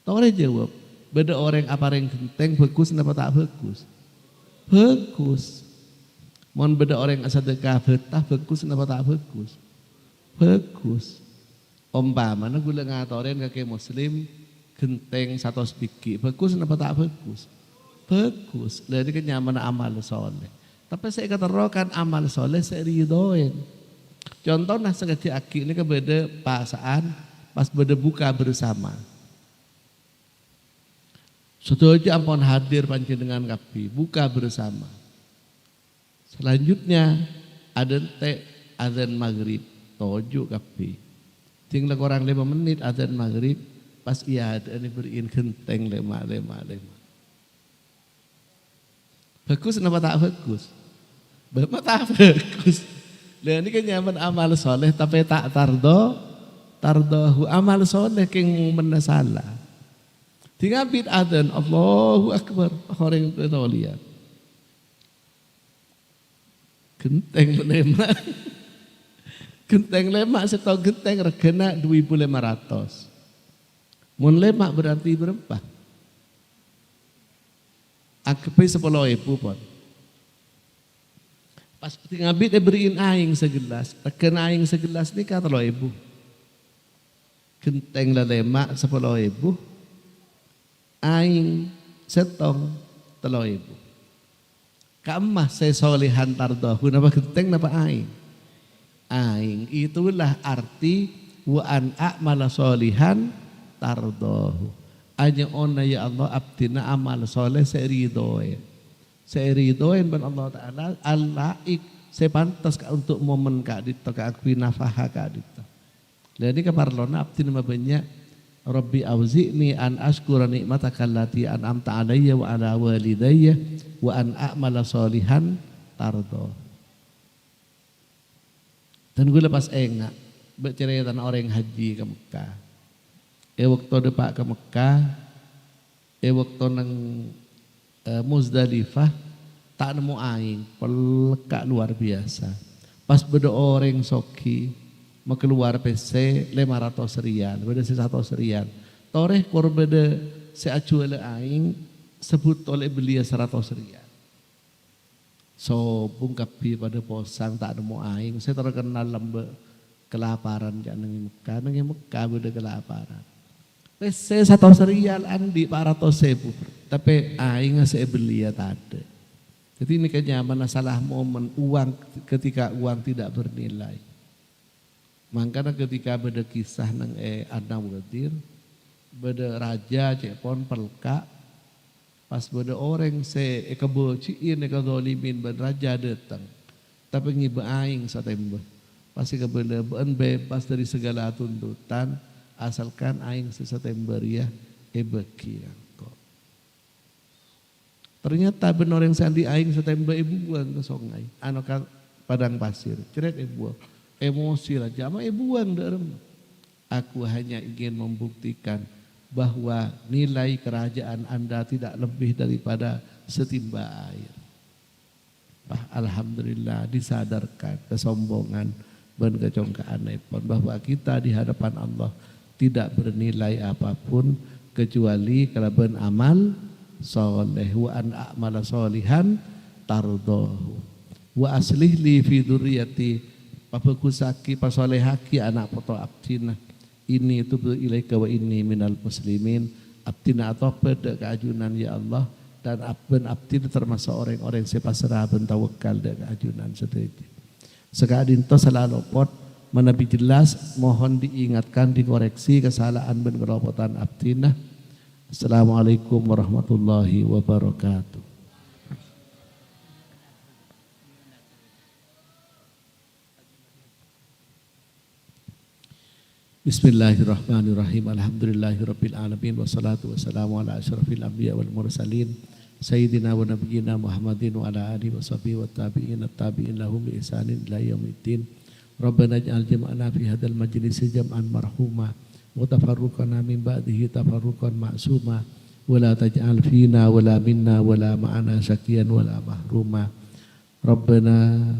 Tahu jawab beda orang apa yang genteng bagus kenapa tak bagus. Bagus. Mohon beda orang asadekah betah bagus kenapa tak bagus? Bagus. Umpamana gula ngatorin kaki muslim genteng 100 biji bagus kenapa tak bagus? Bagus. Jadi kenyaman amal soleh. Tapi saya katakan amal soleh saya ridhoin. Contohnya sekecil aki ini kebeda pasaan pas beda buka bersama. Setuju ampun hadir panjenengan kapi buka bersama. Selanjutnya adzan maghrib toju kapi. Tinggal kurang 5 menit adzan maghrib pas iya ada ini beriin genteng lema. Bagus kenapa tak bagus? Bapak tak bagus. Dan ini kan nyaman amal soleh tapi tak tardohu amal soleh keng menasalah. Tinggal bid adzan Allahu Akbar orang itu lihat. Genteng lemak. Genteng lemak setau genteng regana 2.500. Mun lemak berarti berapa? Akpe 10.000 pun. Pas tinggal bid beriin aing segelas. Regana aing segelas ni 3.000. Genteng lemak 10.000. Aing setong 3.000. Kamah saya solihan tardahu napa genteng napa aing? Aing itulah arti wa an a'mala solihan tardahu. Anya ona ya Allah abdina amal soleh seridoen. Seridoen ban Allah Ta'ala alaik. Saya pantas untuk momen kak dito akui nafaha kak dito. Jadi kaparlona abdina mabanya Rabbi auzi'ni an ashkura ni'mataka allati an'amta alayya wa ala walidayya wa an a'mala solihan tardo. Dan gue lepas enggak bercerita orang haji ke Mekah. Waktu depak ke Mekah, waktu nang Muzdalifah tak nemu aing, pelekak luar biasa. Pas beda orang soki, mau keluar PC 500 rial, beda 100 rial. Toreh kor beda seacuale aing sebut oleh belia 100 rial. So bungkapi pada posang tak nemu aing, saya terkenal lembe kelaparan jangan nengi Mekah beda kelaparan. PC 100 rial andi 400.000, tapi aing saya beli ya tadi. Jadi ini kenyaman masalah momen uang ketika uang tidak bernilai. Makanya ketika beda kisah nang Adna Wadir, beda raja cepon pelka, pas beda orang se kebociin kedolimin beda raja datang, tapi ngiba aing satembe, pasti kebeda bebas dari segala tuntutan. Asalkan aing sesetember ya ebeki kok. Ternyata benar yang sandi aing setember ibu buang ke sungai. Anu ka padang pasir. Ceret ibu emosi lah jama ibu buang derem. Aku hanya ingin membuktikan bahwa nilai kerajaan Anda tidak lebih daripada setimba air. Alhamdulillah disadarkan kesombongan dan kecongkaan pun bahwa kita di hadapan Allah tidak bernilai apapun kecuali kalaban amal soleh wa an a'mala solihan tardohu wa aslih li fi dzurriyyati papekusaki pasolehaki anak poto abdina ini itu ilaika wa inni minal muslimin abdina atau pada keajunan ya Allah dan abdina termasuk orang-orang sepasrah ben tawakal dan keajunan setuju sekadin to selalu pot menabi jelas mohon diingatkan dikoreksi kesalahan dan keropotan abdina. Assalamualaikum warahmatullahi wabarakatuh. Bismillahirrahmanirrahim. Alhamdulillahirabbil alamin wassalatu wassalamu ala asyrafil anbiya wal mursalin sayyidina wa nabiyyina Muhammadin wa ala alihi washabihi wat tabi'in at-tabi'in lahum bi ihsanin ila yaumiddin. Rabbana ij'al jam'ana fi hadzal majlisi jam'an marhuma wa tafarruqana min ba'dihi tafarruqan ma'suma wa la taj'al fina wa la minna wa la ma'ana syaqiyan wa la mahruma. Rabbana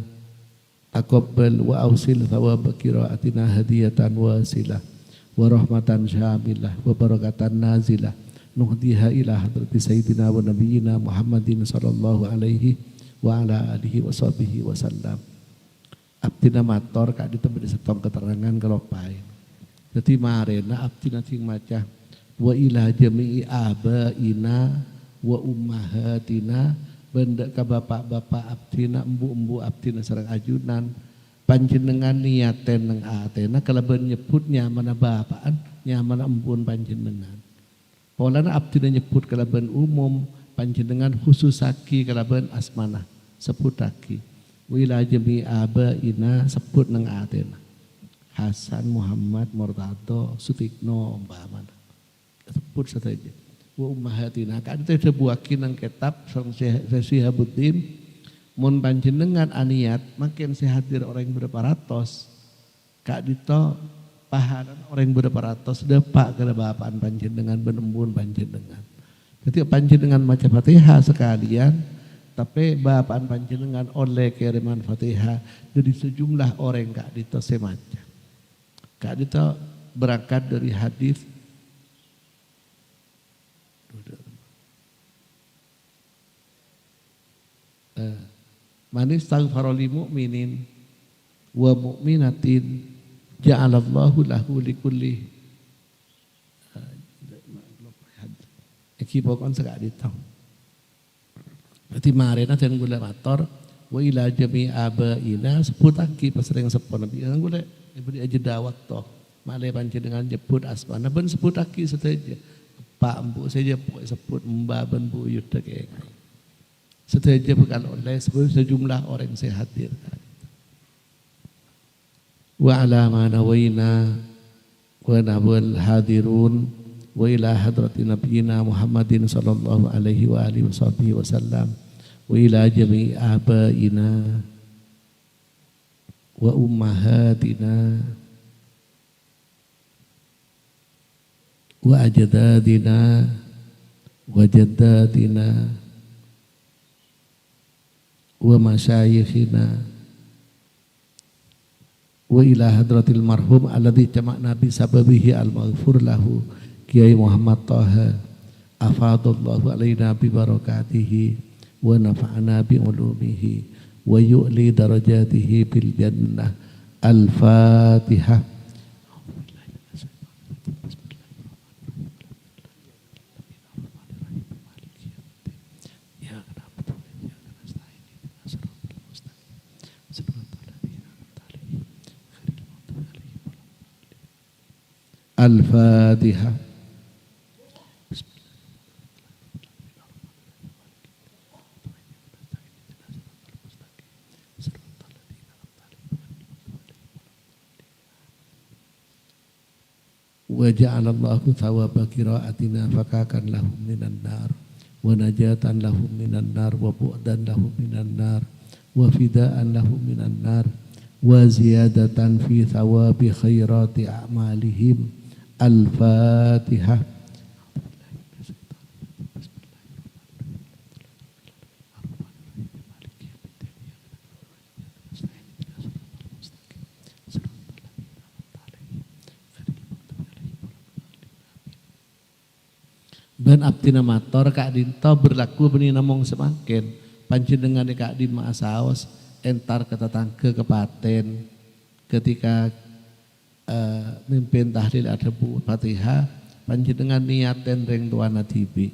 taqabbal wa awsil thawab qiraatina hadiyatan wasilah wa rahmatan syamilah wa barakatan nazilah nuhdiha ila hadrati sayyidina wa nabiyyina Muhammadin sallallahu alaihi wa ala alihi wa sahbihi wa sallam. Abdina mator kak di tempat setong keterangan kelopai. Jadi marena abdina ting maca wa ila jami'i abaina wa ummahatina benda ka bapak-bapak abdina embu-embu abdina sareng ajunan panjenengan niaten nang atena kalaban nyebut nyamana bapaan nyamana embun panjenengan. Polana abdina nyebut kalaban umum panjenengan khususaki kalaban asmana sebutaki. Wila jami abaina sebut nang atena Hasan Muhammad Murtado Sutikno umpamana sebut saja wa ummahatina kan itu buakin nang kitab sang Syihabuddin mun panjenengan aniat makin sehadir orang berapa ratus kak dito paharan orang berapa ratus depak ke bapaan panjenengan benembun panjenengan ketika panjenengan maca Fatihah sekalian tapi bapaan panjenengan oleh kiriman Fatihah dari sejumlah orang kak dito semaca. Kak dito berangkat dari hadis man istaghfara li mu'minin wa mu'minatin ja'alallahu lahu likulli ekipokon sekak dito. Berarti marena dan gula mator wa ila jami abaina seputaki pasreng sepon nabi gula beri aja dawak toh male panjenengan jemput asmana ben seputaki saja Pak Empu saja pokok sebut Mbaban buyut dek. Setelah bekal oleh sejumlah orang saya hadir. Wa ala ma nawaina wa nabul hadirun wa ila hadrati nabiyina Muhammadin sallallahu alaihi wa alihi wasallam wa ila jami'i abaina wa ummahatina wa ajdadina wa jaddatina wa masyayikhina wa ila hadratil marhum alladhi jama'na bi sababihi al-maghfur lahu Kiai Muhammad Taha afadallahu alaina bi barakatihi wa nafa'ana bi ulumihi wa yu'li darajatihi bil jannah. Al-Fatihah. Al-Fatihah. Wa ja'alallahu thawaba qira'atina fakakan lahum minan nar wa najatan lahum minan nar wa bu'dan lahum minan nar wa fidaan lahum minan nar wa ziyadatan fi thawabi khairati a'malihim. Al-Fatihah. Ben abdina mator Kak Dinto berlaku beni namong semakin panjenengan Kak Din maasaos entar ketetangke kepaten ketika mimpin tahlil ada bu Fatihah panjenengan niaten reng tuana tibi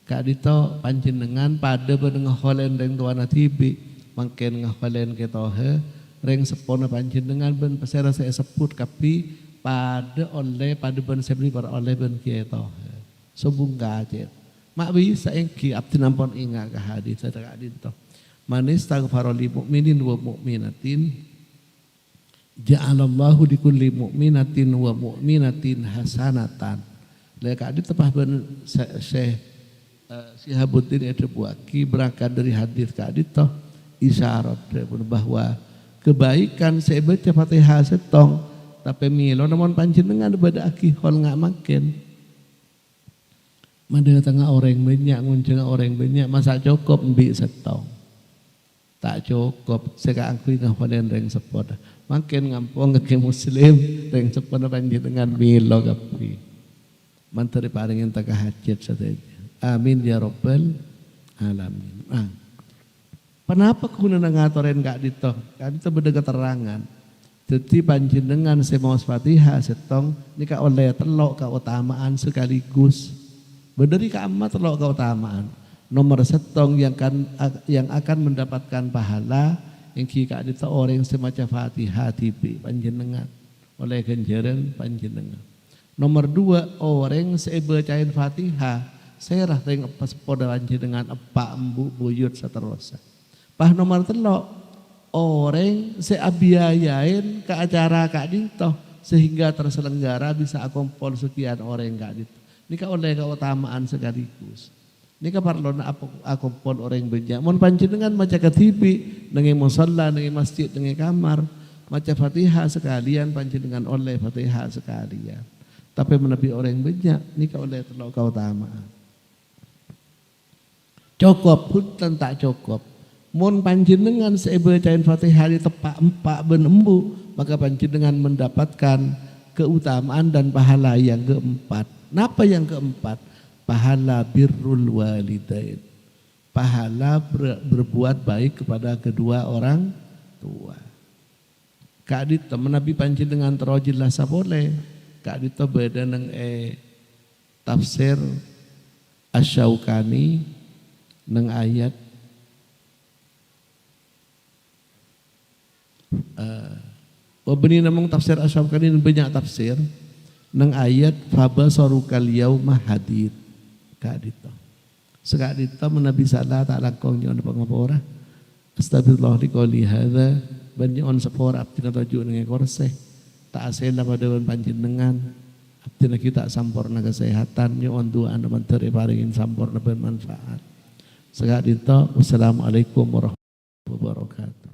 Kak Dito panjenengan pada benengaholen reng tuana tibi mangken ngaholen ketohe reng sepona panjenengan ben pesera saya sebut kapi pada oleh pada ben sebeli para oleh ben ketohe sobung gajet mak bisa engki abdi nampon ingat ke hadis saya Kak Dito manis taghfaroli mukminin wa mukminatin ja'alallahu di kulli mu'minatin wa mu'minatin hasanatan. Leka di tepah ben Syekh Sihabuddin itu buaki berangkat dari hadis Kak Dito isyarat bahwa kebaikan saya baca Fatihah setong tapi milo namun panjenengan pada akihol ngak makin. Mandang tengah orang banyak ngunceng orang banyak masa cukup mbi setong. Tak cukup seka angkui ngapain reng sepot makin ngampung ke muslim reng sepot panjenengan milo kapi manteri paringin tak hajat saja amin ya rabbal alamin. Kenapa kuna ngatoren Kak Dito beda keterangan jadi panjenengan semaos Fatihah setong nika oleh telok keutamaan sekaligus bedari ka amma telok keutamaan nomor setong yang akan mendapatkan pahala yang kika Dito orang semacam Fatihah tibi panjenengan oleh ganjaran panjenengan. Nomor dua orang sebacain Fatihah serah tengok pas poda panjenengan epak embu buyut seterusnya. Pah nomor telok orang seabiayain ke acara Kak Dito sehingga terselenggara bisa akumpul sekian orang Kak Dito. Ini oleh keutamaan sekaligus. Ini kaparlona aku pon orang banyak. Mon panjenengan maca ketibi nengi musalla, nengi masjid, nengi kamar, maca Fatihah sekalian panjenengan oleh Fatihah sekalian. Tapi menepi orang banyak, ini oleh telok keutamaan. Cukup hutan tak cukup. Mon panjenengan sebacain Fatihah di tepak empak benembu, maka panjenengan mendapatkan keutamaan dan pahala yang keempat. Napa yang keempat? Pahala birrul walidain, pahala berbuat baik kepada kedua orang tua. Kak Dito menabi panjenengan terojil lah sapole. Kak Dito beda neng tafsir Asy-Syaukani neng ayat beni namung tafsir Asy-Syaukani banyak tafsir neng ayat fabasarukal yauma hadid. Kak Dito. Sekak Dito menabi salah tak langkong nyon pangapora. Astagfirullah liqouli hadza banyon sapora abdina tajuk dengan korseh. Tak asela pada panjenengan. Abdina kita sampurna kesehatan nyon doa menteri paringin sampurna bermanfaat. Sekak Dito, wassalamualaikum warahmatullahi wabarakatuh.